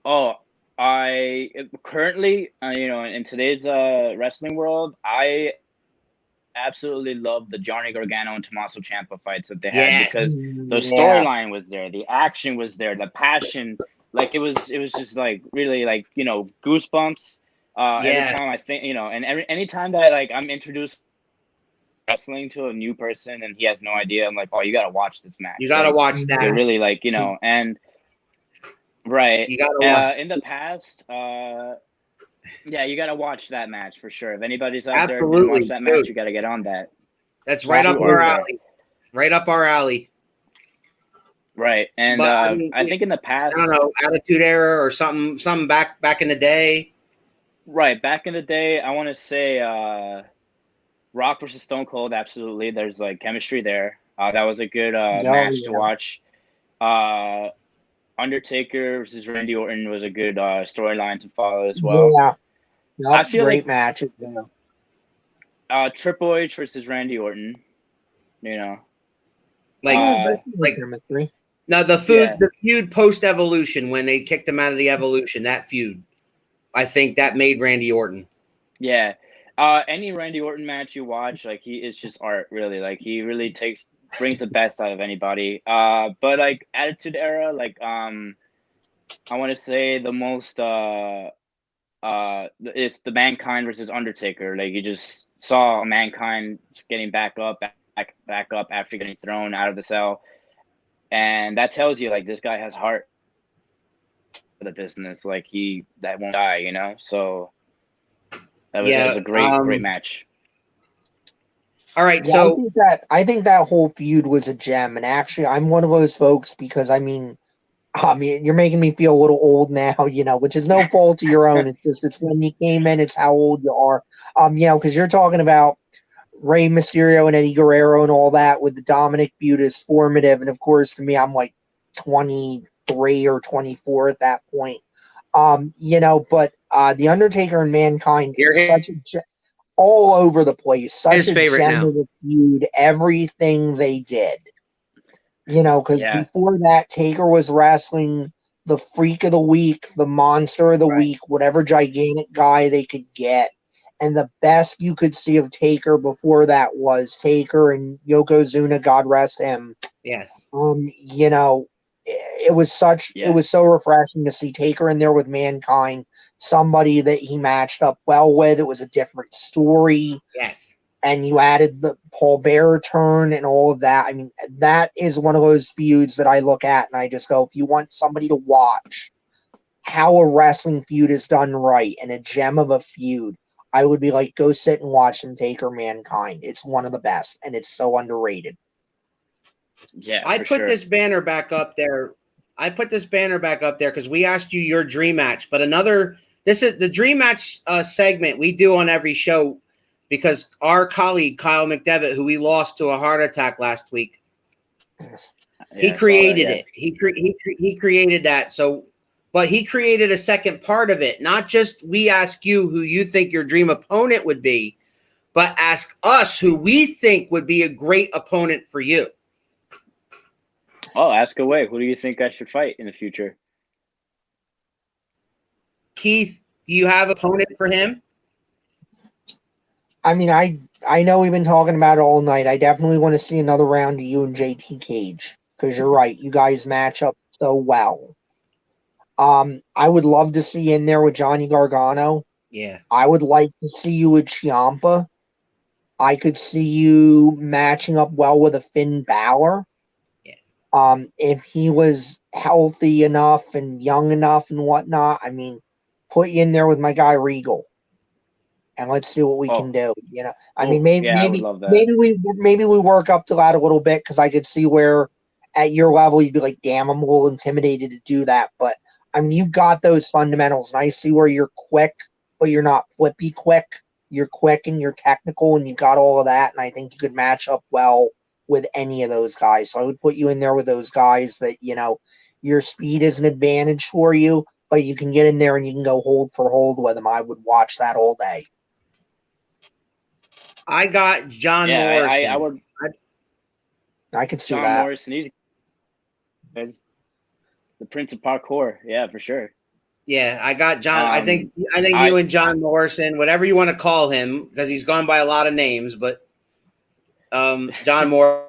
Oh, I currently, in today's wrestling world, I absolutely love the Johnny Gargano and Tommaso Ciampa fights that they had Yes. because the Yeah, storyline was there, the action was there, the passion. Like it was just like really like goosebumps. Every Yeah. time I think and anytime that like I'm introduced wrestling to a new person and he has no idea, I'm like, oh, you gotta watch this You match. got to Like watch you're that. really like and right. You got to watch. In the past, yeah, you gotta watch that match for sure. If anybody's out there didn't watch Absolutely, that match, dude. you gotta get on that. That's right up True our art absolutely. there. alley. Right up our alley. Right. And But I mean, I think in the I past, don't know, Attitude Era or something back in the day. right, back in the day, I want to say Rock versus Stone Cold, absolutely. There's like chemistry there. That was a good Oh match to yeah, watch. Uh, Undertaker versus Randy Orton was a good storyline to follow as well. yeah, I yep, feel great like matches. Yeah. Triple H versus Randy Orton, you know. Like Yeah, Uh, that's some good like chemistry. now yeah, the feud post Evolution when they kicked him out of the Evolution, that feud. I think that made Randy Orton. yeah. Any Randy Orton match you watch, like he is just art, really. Like he really brings the best out of anybody. But like Attitude Era, like I want to say the most it's the Mankind versus Undertaker. Like you just saw Mankind just getting back up back up after getting thrown out of the cell, and that tells you like this guy has heart for the business. Like that won't die, you know. So that was a great match. All right, Yeah, so I think that whole feud was a gem, and actually, I'm one of those folks because I mean, you're making me feel a little old now, which is no fault of your own. It's when you came in, it's how old you are. Because you're talking about Rey Mysterio and Eddie Guerrero and all that with the Dominic feud is formative, and of course, to me, I'm like 23 or 24 at that point. But the Undertaker and Mankind you're is such a all over the place, such his a favorite gem now. of a feud. Everything they did. Because before that, Taker was wrestling the Freak of the Week, the Monster of the Week, whatever gigantic guy they could get. And the best you could see of Taker before that was Taker and Yokozuna, God rest him. Yes. It was so refreshing to see Taker in there with Mankind, somebody that he matched up well with. It was a different story. Yes. And you added the Paul Bearer turn and all of that. I mean, that is one of those feuds that I look at and I just go, if you want somebody to watch how a wrestling feud is done right and a gem of a feud, I would be like, go sit and watch them Taker Mankind. It's one of the best, and it's so underrated. Yeah, I put this banner back up there. Because we asked you your dream match, but this is the dream match segment we do on every show because our colleague Kyle McDevitt, who we lost to a heart attack last week, he created it. He created that. So, but he created a second part of it. Not just we ask you who you think your dream opponent would be, but ask us who we think would be a great opponent for you. Oh, ask away. Who do you think I should fight in the future? Keith, do you have an opponent for him? I mean, I know we've been talking about it all night. I definitely want to see another round of you and JT Cage because you're right. You guys match up so well. I would love to see you in there with Johnny Gargano. Yeah. I would like to see you with Ciampa. I could see you matching up well with a Finn Balor. Yeah. If he was healthy enough and young enough and whatnot, I mean, put you in there with my guy Regal. And let's see what we can do. I mean, I would love that. maybe we work up to that a little bit because I could see where at your level you'd be like, damn, I'm a little intimidated to do that. But I mean, you've got those fundamentals, and I see where you're quick, but you're not flippy quick. You're quick and you're technical, and you've got all of that. And I think you could match up well with any of those guys. So I would put you in there with those guys that your speed is an advantage for you, but you can get in there and you can go hold for hold with them. I would watch that all day. I got John Morrison. I would. I could see John that. Morrison, he's good. The Prince of Parkour, yeah, for sure. Yeah, I got John. I think you and John Morrison, whatever you want to call him, because he's gone by a lot of names, but John Morrison.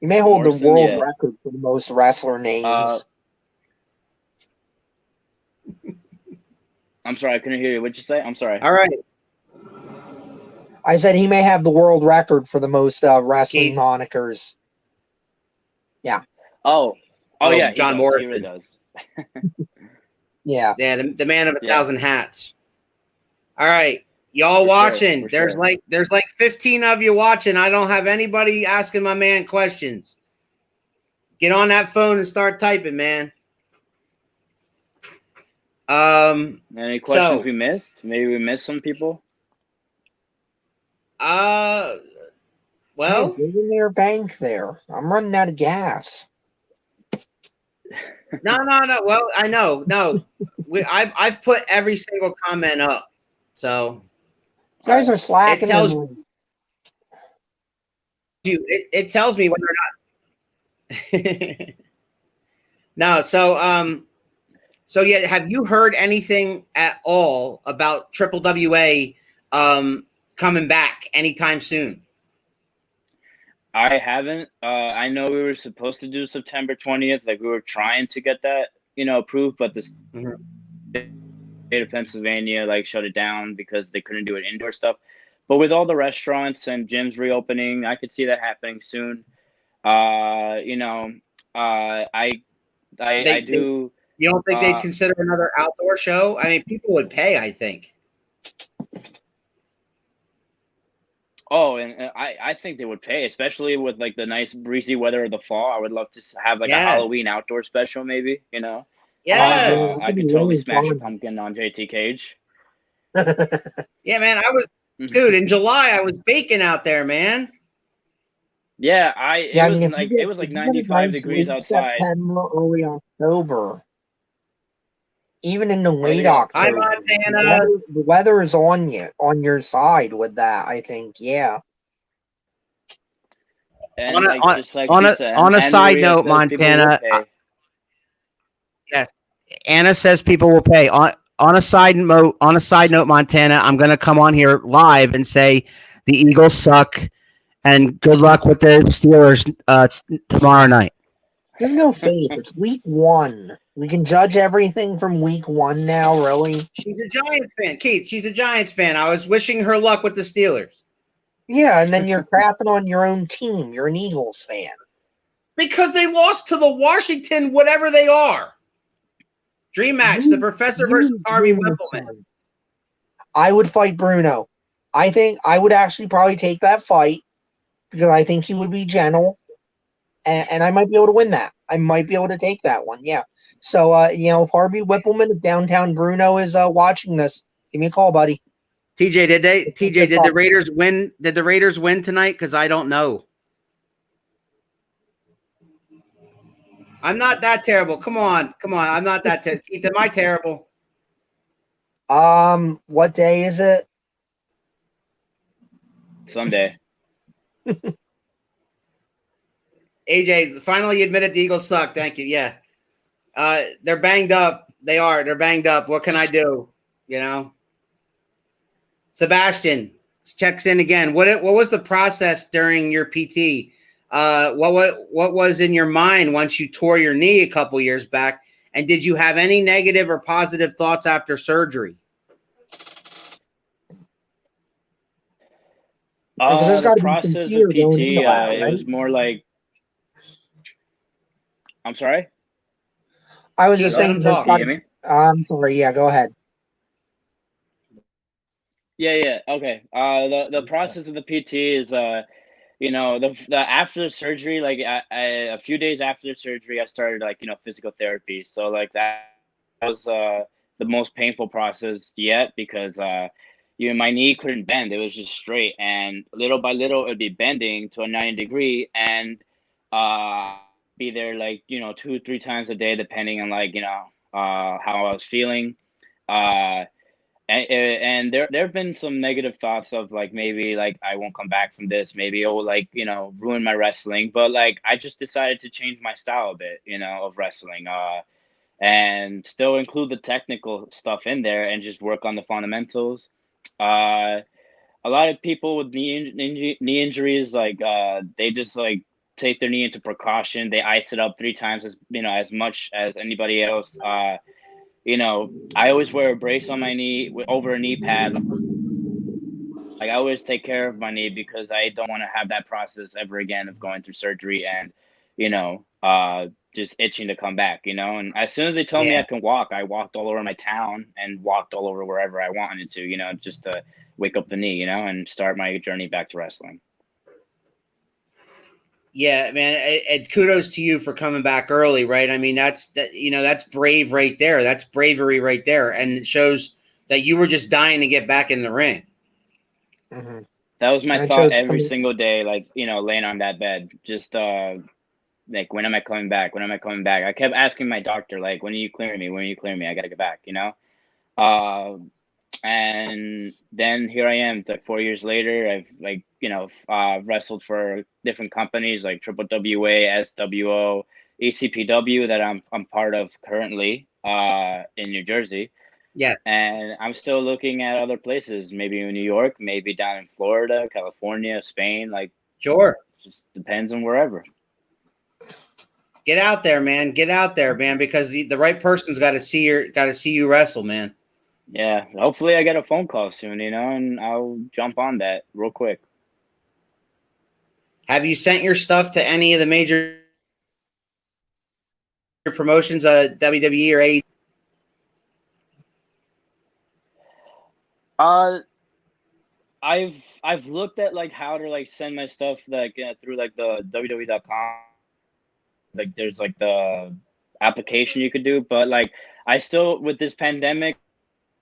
You may hold the world record for the most wrestler names. I'm sorry, I couldn't hear you. What'd you say? I'm sorry. All right. I said he may have the world record for the most wrestling monikers. Yeah. Oh, yeah. John Morrison. He really does. Yeah. Yeah, the man of 1,000 hats. All right. Y'all watching. There's like 15 of you watching. I don't have anybody asking my man questions. Get on that phone and start typing, man. Any questions we missed? Maybe we missed some people. Well, hey, give me your bank there. I'm running out of gas. No. Well, I know. No, I've put every single comment up. So you guys are slacking. It tells you. It tells me whether or not. No. So yeah, have you heard anything at all about Triple WA coming back anytime soon? I haven't. I know we were supposed to do September 20th. Like we were trying to get that, approved, but this of Pennsylvania like shut it down because they couldn't do it indoor stuff. But with all the restaurants and gyms reopening, I could see that happening soon. You know, I They do. you don't think they'd Uh, consider another outdoor show? I mean, people would pay, I think. oh, and I think they would pay, especially with like the nice breezy weather of the fall. I would love to have like a Yes. Halloween outdoor special, maybe. Oh, dude, Yes. that I could be could totally really smash a fun. pumpkin on JT Cage. Yeah, man. Dude, in July I was baking out there, man. Yeah, Yeah, it I was mean, like it was if like you get a 95 nice degrees late outside. September, early October, even in the late Early Hi, October, October. Montana. the weather is on your side with that. I think, yeah. And On a like on, just like on she a said, on a and side Maria note, says people will Montana. pay. Yes, Anna says people will pay. On a side note, Montana, I'm going to come on here live and say the Eagles suck, and good luck with the Steelers tomorrow night. You have no faith. It's week 1. We can judge everything from week 1 now, really. She's a Giants fan, Keith. She's a Giants fan. I was wishing her luck with the Steelers Yeah, and then you're crapping on your own team. You're an Eagles fan. because they lost to the Washington, whatever they are. Dream match: the Professor versus Harvey Whippleman. I would fight Bruno. I think I would actually probably take that fight because I think he would be gentle, and I might be able to win that. I might be able to take that one. Yeah. So, if Harvey Whippleman of Downtown Bruno is watching this, give me a call, buddy. TJ, did the Raiders win? Did the Raiders win tonight? Because I don't know. I'm not that terrible. Come on. I'm not that terrible. Keith, am I terrible? What day is it? Sunday. AJ, finally admitted the Eagles suck. Thank you. Yeah. They're banged up. They are. They're banged up. What can I do? Sebastian checks in again. What was the process during your PT? What was in your mind once you tore your knee a couple years back? And did you have any negative or positive thoughts after surgery? There's The got to be some process fear of going PT, into that, it right? was more like. I'm sorry. I was Keith, just let saying. him There's talk. Can got you to. hear me? I'm sorry. Yeah, go ahead. Yeah. Okay. The process of the PT is the after the surgery, like a few days after the surgery, I started like physical therapy. So like that was the most painful process yet because my knee couldn't bend; it was just straight, and little by little it'd be bending to a 90 degree, and be there like 2-3 times a day depending on like how I was feeling. Uh, and there have been some negative thoughts of like maybe like I won't come back from this, maybe it will like ruin my wrestling, but like I just decided to change my style a bit of wrestling, and still include the technical stuff in there and just work on the fundamentals. uh a lot of people with knee injuries, like they just like take their knee into precaution, they ice it up 3 times as much as anybody else. I always wear a brace on my knee over a knee pad. Like I always take care of my knee because I don't want to have that process ever again of going through surgery and, just itching to come back. And as soon as they told me Yeah. I can walk, I walked all over my town and walked all over wherever I wanted to, just to wake up the knee, and start my journey back to wrestling. Yeah, man. And kudos to you for coming back early, right? I mean, that's brave right there. That's bravery right there, and it shows that you were just dying to get back in the ring. Mm-hmm. That was my And it thought shows every single day, like, laying on that bed, just like, when am I coming back? When am I coming back? I kept asking my doctor, like, when are you clearing me? When are you clearing me? I gotta get back, and then here I am, like 4 years later. I've like wrestled for different companies like Triple WA, SWO, ECPW that I'm part of currently in New Jersey. Yeah. And I'm still looking at other places, maybe in New York, maybe down in Florida, California, Spain. Like, Sure. just depends on wherever. Get out there, man. Get out there, man, because the right person's got to see you wrestle, man. Yeah, hopefully I get a phone call soon, and I'll jump on that real quick. Have you sent your stuff to any of the major promotions, WWE or AEW? Uh, I've looked at like how to like send my stuff like through like the www.com. Like there's like the application you could do, but like I still with this pandemic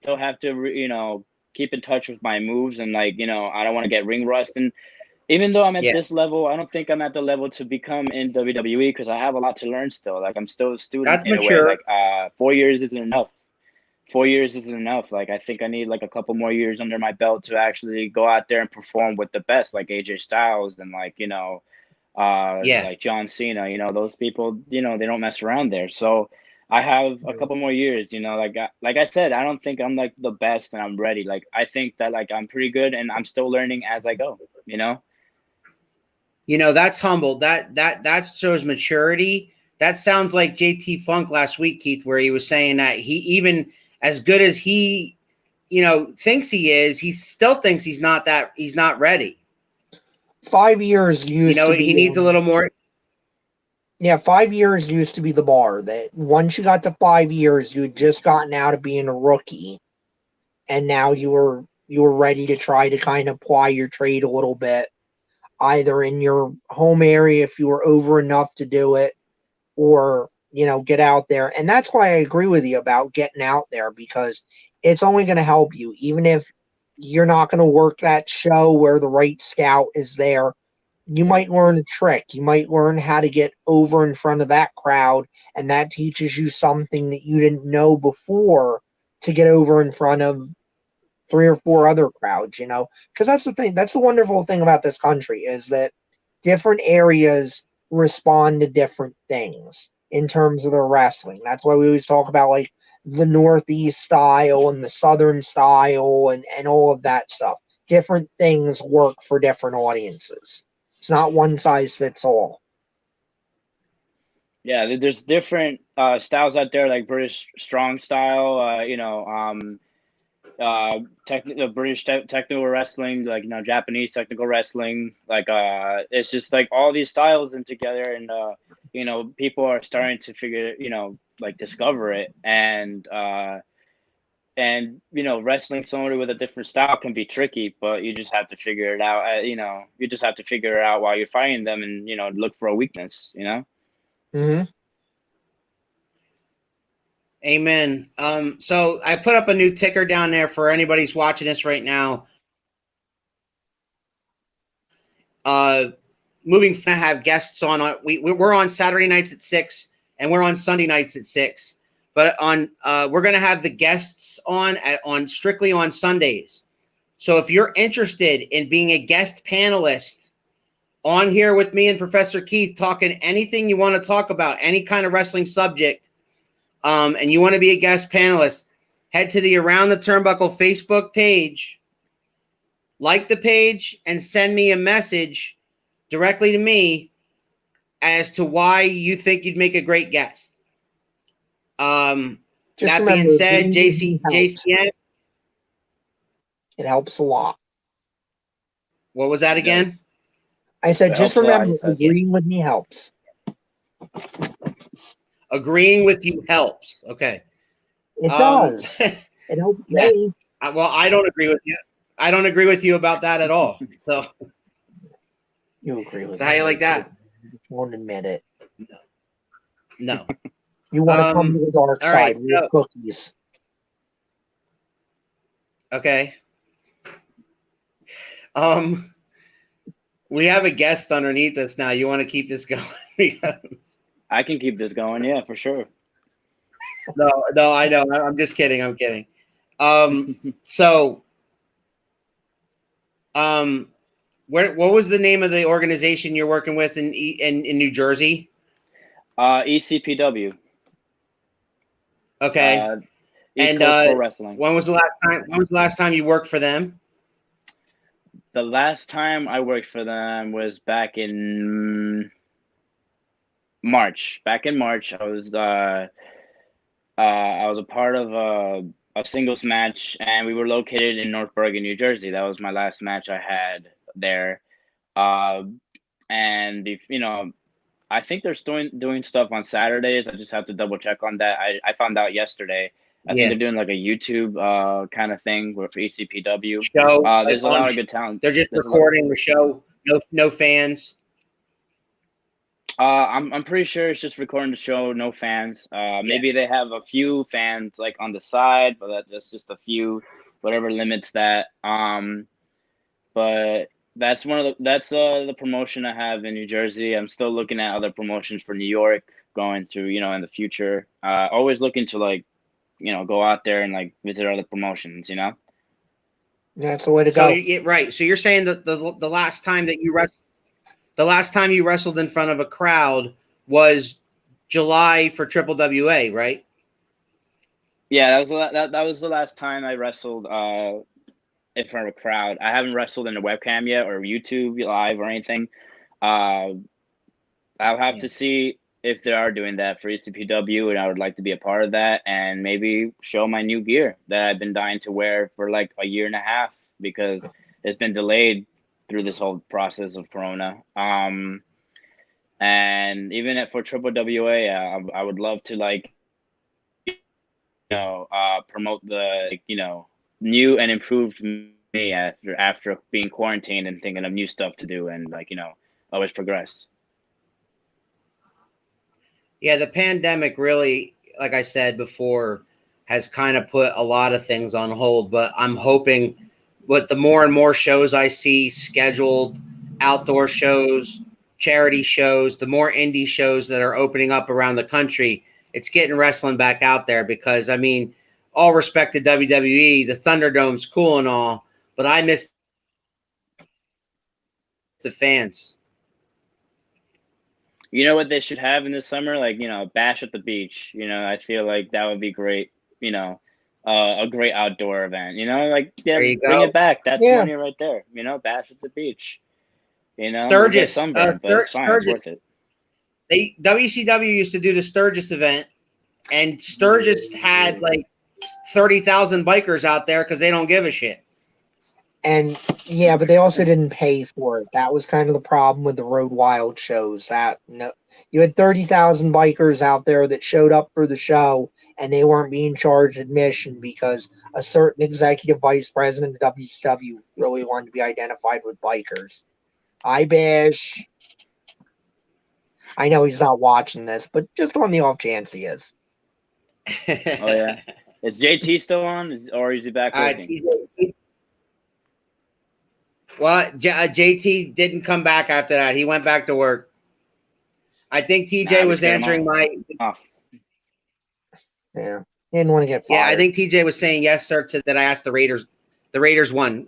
still have to keep in touch with my moves and like I don't want to get ring rust. And even though I'm at Yeah, this level, I don't think I'm at the level to become in WWE because I have a lot to learn still. Like I'm still a student that's in a way. mature. Like 4 years isn't enough. 4 years isn't enough. Like I think I need like a couple more years under my belt to actually go out there and perform with the best, like AJ Styles and like Yeah. like John Cena. Those people. They don't mess around there. So I have a couple more years. Like I said, I don't think I'm like the best and I'm ready. Like I think that like I'm pretty good and I'm still learning as I go. That's humble. That shows maturity. That sounds like JT Funk last week, Keith, where he was saying that he, even as good as he, thinks he is, he still thinks he's not ready. 5 years used to He be, needs a little more. yeah, 5 years used to be the bar. That once you got to 5 years, you had just gotten out of being a rookie, and now you were ready to try to kind of ply your trade a little bit, either in your home area if you were over enough to do it, or get out there. And that's why I agree with you about getting out there, because it's only going to help you, even if you're not going to work that show where the right scout is there. You might learn a trick. You might learn how to get over in front of that crowd, and that teaches you something that you didn't know before to get over in front of three or four other crowds, because that's the thing. That's the wonderful thing about this country, is that different areas respond to different things in terms of their wrestling. That's why we always talk about like the Northeast style and the Southern style and all of that stuff. Different things work for different audiences. It's not one size fits all. Yeah, there's different styles out there, like British strong style. British technical wrestling, like Japanese technical wrestling. Like it's just like all these styles in together, and people are starting to figure, like discover it, and wrestling somebody with a different style can be tricky, but you just have to figure it out. You just have to figure it out while you're fighting them, and look for a weakness. Mm-hmm. Amen. So I put up a new ticker down there for anybody who's watching this right now. Moving to have guests on. We're on Saturday nights at 6, and we're on Sunday nights at 6. But we're going to have the guests on strictly on Sundays. So if you're interested in being a guest panelist on here with me and Professor Keith, talking anything you want to talk about, any kind of wrestling subject, and you want to be a guest panelist, head to the Around the Turnbuckle Facebook page, like the page, and send me a message directly to me as to why you think you'd make a great guest. Just That remember, being said, agreeing with me helps. JCN, It helps a lot. what was that again? I said, It just helps a lot, he remember, says. agreeing with me helps. Agreeing with you helps. Okay. It does. It helps Yeah. me. Well, I don't agree with you. I don't agree with you about that at all. So, You agree with so me. how you like that? You just won't admit it. No. You want to come to the dark all side right, with cookies. Okay. We have a guest underneath us now. You want to keep this going? Because I can keep this going, yeah, for sure. no, I know. I'm just kidding. I'm kidding. So, what was the name of the organization you're working with in New Jersey? ECPW. Okay. East Coast Pro Wrestling. When was the last time you worked for them? The last time I worked for them was back in March. Back in March, I was a part of a singles match, and we were located in North Bergen, New Jersey. That was my last match I had there. And I think they're doing stuff on Saturdays. I just have to double check on that. I found out yesterday. I think Yeah. they're doing like a YouTube kind of thing for ECPW. Show. There's a lot of good talent. They're just recording the show. No fans. I'm pretty sure it's just recording the show, no fans. Maybe they have a few fans like on the side, but that's just a few, whatever limits that. But that's the promotion I have in New Jersey. I'm still looking at other promotions for New York going through, in the future. Always looking to go out there and visit other promotions, Yeah, that's the way to go. Right. So you're saying that the last time that you wrestled in front of a crowd was July for Triple WA, right? Yeah, that was the last time I wrestled in front of a crowd. I haven't wrestled in a webcam yet or YouTube live or anything. I'll have to see if they are doing that for ECPW, and I would like to be a part of that and maybe show my new gear that I've been dying to wear for like a year and a half because it's been delayed through this whole process of Corona. And even for Triple WA, I would love to promote the new and improved me after being quarantined and thinking of new stuff to do and always progress. Yeah, the pandemic really, like I said before, has kind of put a lot of things on hold, but I'm hoping with the more and more shows I see scheduled, outdoor shows, charity shows, the more indie shows that are opening up around the country, it's getting wrestling back out there because, I mean, all respect to WWE, the Thunderdome's cool and all, but I miss the fans. You know what they should have in the summer? Bash at the beach. I feel like that would be great. A great outdoor event. Bring it back. That's money right there. Bash at the beach. Sturgis. Sunburn, but it's fine. It's worth it. WCW used to do the Sturgis event, and Sturgis had 30,000 bikers out there because they don't give a shit. And yeah, but they also didn't pay for it. That was kind of the problem with the Road Wild shows. You had 30,000 bikers out there that showed up for the show, and they weren't being charged admission because a certain executive vice president of WCW really wanted to be identified with bikers. Hi, Bish. I know he's not watching this, but just on the off chance he is. Oh yeah, is JT still on, or is he back working? Well, JT didn't come back after that. He went back to work. I think TJ was answering my. Yeah, he didn't want to get fired. Yeah, I think TJ was saying yes, sir, to that. I asked the Raiders. The Raiders won.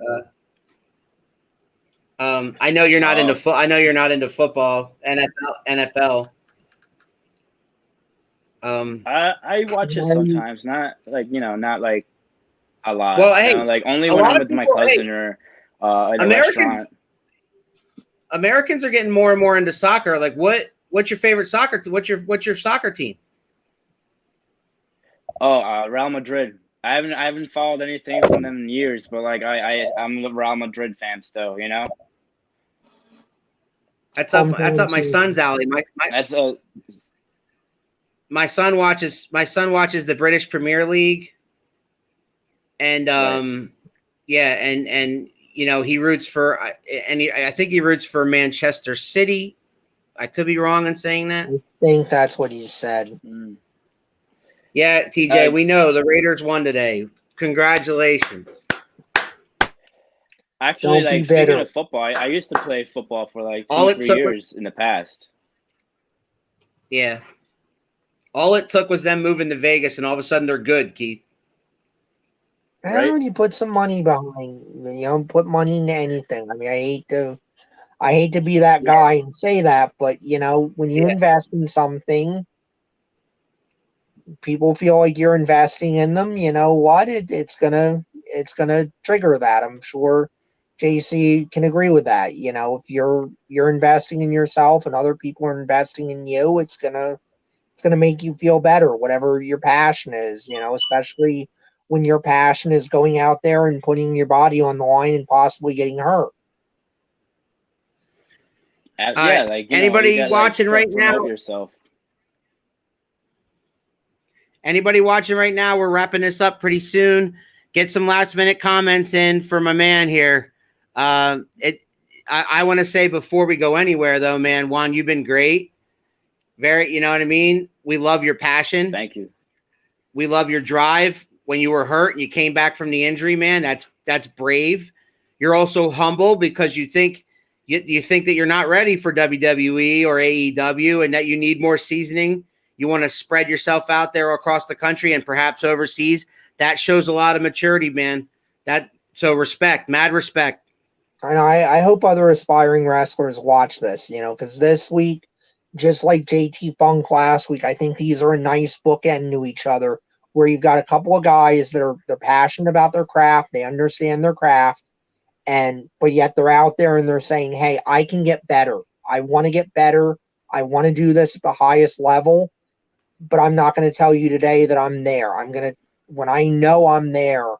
I know you're not into I know you're not into football, NFL. I watch it sometimes, not not a lot. Well, hey, only when I'm with my cousin or at a restaurant. Americans are getting more and more into soccer. What's your favorite soccer? What's your soccer team? Oh, Real Madrid. I haven't followed anything from them in years, but I'm a Real Madrid fan still. That's up my son's alley. My son watches the British Premier League, and and he roots for I think he roots for Manchester City. I could be wrong in saying that. I think that's what he said. Yeah, TJ, we know the Raiders won today. Congratulations. Actually, speaking of football, I used to play football for 2-3 years in the past. Yeah. All it took was them moving to Vegas, and all of a sudden they're good, Keith. Well, you put some money behind, put money into anything. I mean, I hate to be that guy and say that, but when you invest in something, people feel like you're investing in them. You know what? It's gonna trigger that. I'm sure JC can agree with that. If you're investing in yourself and other people are investing in you, it's gonna make you feel better, whatever your passion is, especially when your passion is going out there and putting your body on the line and possibly getting hurt. Yeah, like anybody you got, watching to right promote now? yourself. Anybody watching right now? We're wrapping this up pretty soon. Get some last minute comments in for my man here. I want to say before we go anywhere though, man, Juan, you've been great. Very, you know what I mean? We love your passion. Thank you. We love your drive. When you were hurt and you came back from the injury, man, that's brave. You're also humble because you think that you're not ready for WWE or AEW and that you need more seasoning. You want to spread yourself out there across the country and perhaps overseas. That shows a lot of maturity, man. So respect, mad respect. And I hope other aspiring wrestlers watch this, because this week, just like JT Funk last week, I think these are a nice bookend to each other, where you've got a couple of guys that they're passionate about their craft, they understand their craft, but yet they're out there and they're saying, hey, I can get better. I want to get better. I want to do this at the highest level, but I'm not going to tell you today that I'm there. When I know I'm there,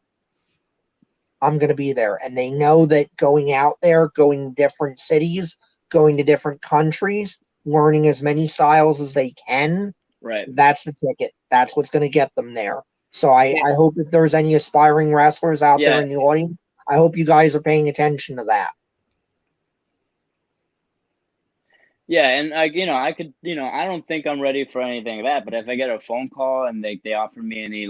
I'm going to be there. And they know that going out there, going to different cities, going to different countries, learning as many styles as they can, right? That's the ticket. That's what's going to get them there. So I hope if there's any aspiring wrestlers out there in the audience, I hope you guys are paying attention to that. Yeah, and I could, I don't think I'm ready for anything like that. But if I get a phone call and they offer me any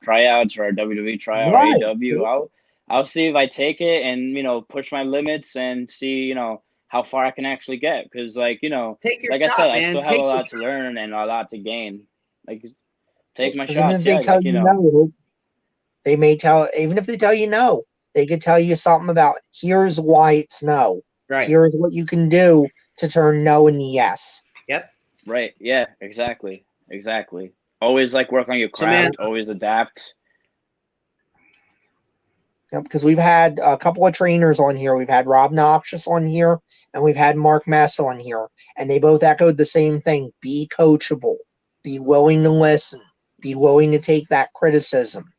tryouts or a WWE tryout or AEW, I'll see if I take it and push my limits and see how far I can actually get. Because like I said, I still have a lot to learn and a lot to gain. Like take my shots. If they tell you no, they may tell. Even if they tell you no, they could tell you something about here's why it's no. Right. Here's what you can do to turn no into yes. Yep. Right. Yeah. Exactly. Always work on your craft. Always adapt. Because we've had a couple of trainers on here. We've had Rob Noxious on here, and we've had Mark Messa on here, and they both echoed the same thing: be coachable, be willing to listen, be willing to take that criticism,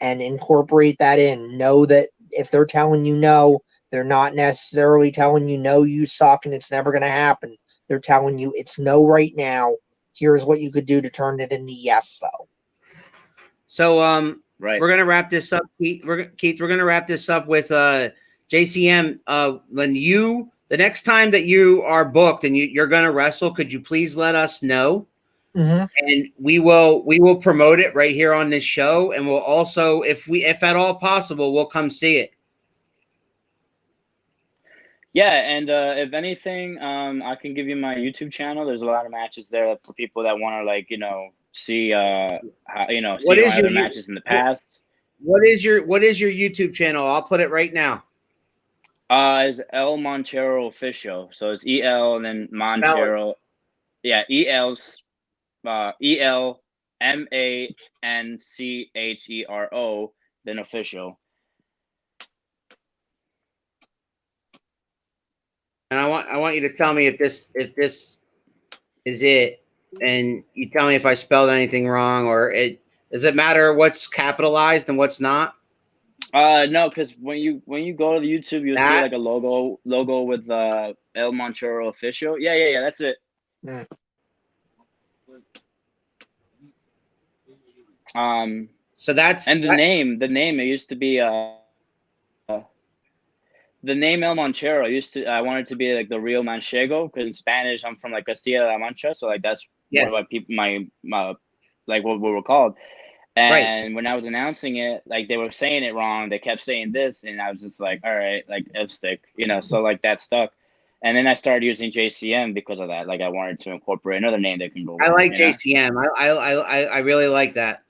and incorporate that in. Know that if they're telling you no, they're not necessarily telling you no, you suck and it's never going to happen. They're telling you it's no right now. Here's what you could do to turn it into yes, though. So, right. We're gonna wrap this up, Keith. We're gonna wrap this up with JCM. When the next time that you are booked and you're gonna wrestle, could you please let us know? Mm-hmm. And we will promote it right here on this show, and we'll also, if at all possible, we'll come see it. Yeah, and if anything, I can give you my YouTube channel. There's a lot of matches there for people that want to see how see my other matches in the past. What is your YouTube channel? I'll put it right now. It's El Monchero Official. So it's EL and then Monchero. Yeah, ELMANCHERO, then official. And I want you to tell me if this is it, and you tell me if I spelled anything wrong, or does it matter what's capitalized and what's not? No, because when you go to the YouTube, you'll see a logo with El Monchero Official. Yeah, that's it. Yeah. So that's the name. It used to be the name El Monchero. I wanted to be the real Manchego, because in Spanish I'm from Castilla-La Mancha, so that's what people what we were called. And when I was announcing it, they were saying it wrong. They kept saying this, and I was just all right, it'll stick, so that stuck. And then I started using JCM because of that. I wanted to incorporate another name that can go. I like JCM. I really like that.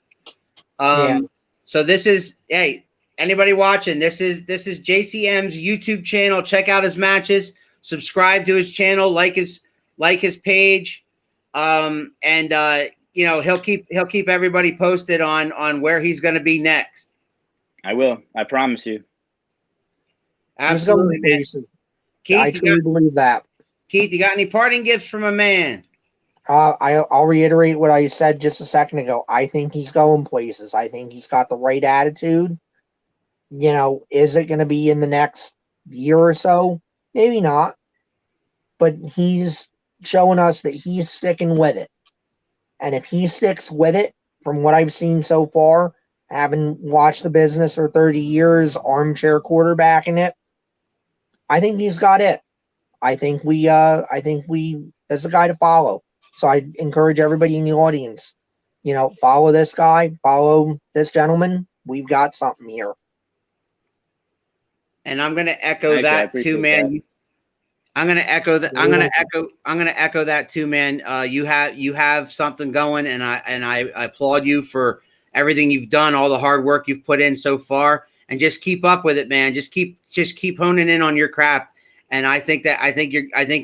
So this is, hey, anybody watching, this is JCM's YouTube channel. Check out his matches, subscribe to his channel, like his page. And he'll keep everybody posted on where he's going to be next. I will. I promise you. Absolutely, man. Keith, I truly believe that. Keith, you got any parting gifts from a man? I'll reiterate what I said just a second ago. I think he's going places. I think he's got the right attitude. You know, is it going to be in the next year or so? Maybe not. But he's showing us that he's sticking with it. And if he sticks with it, from what I've seen so far, having watched the business for 30 years, armchair quarterbacking it, I think he's got it. I think that's the guy to follow. So I encourage everybody in the audience, you know, follow this guy, follow this gentleman. We've got something here. And I'm going to echo that too, man. That. I'm going to echo that. I'm going to echo that too, man. You have something going, and I applaud you for everything you've done, all the hard work you've put in so far, and just keep up with it, man. Just keep honing in on your craft. And I think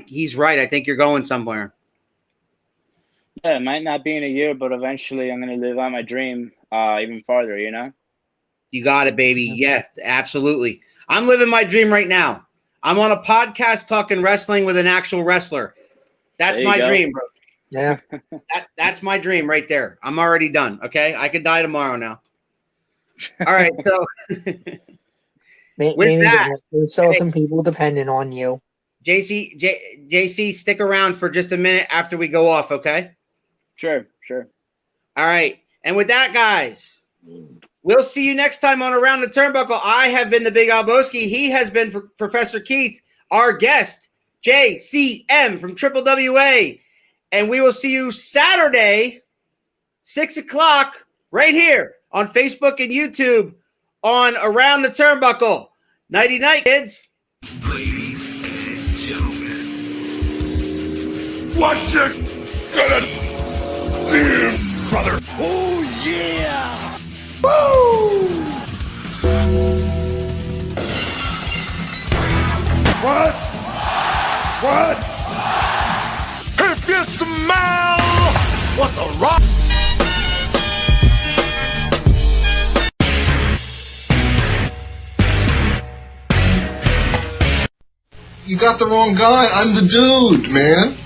he's right. I think you're going somewhere. Yeah, it might not be in a year, but eventually I'm going to live out my dream even farther, you know? You got it, baby. Yeah, absolutely. I'm living my dream right now. I'm on a podcast talking wrestling with an actual wrestler. That's my dream, bro. Yeah. That's my dream right there. I'm already done, okay? I could die tomorrow now. All right, so Maybe there's still some people depending on you. JC, stick around for just a minute after we go off, okay? Sure. All right. And with that, guys, we'll see you next time on Around the Turnbuckle. I have been the Big Alboski. He has been Professor Keith, our guest, JCM from Triple WA. And we will see you Saturday, 6 o'clock, right here on Facebook and YouTube on Around the Turnbuckle. Nighty-night, kids. Ladies and gentlemen, what you gonna do, brother? Oh yeah! Woo! What? If you smell what the rock. You got the wrong guy. I'm the dude, man.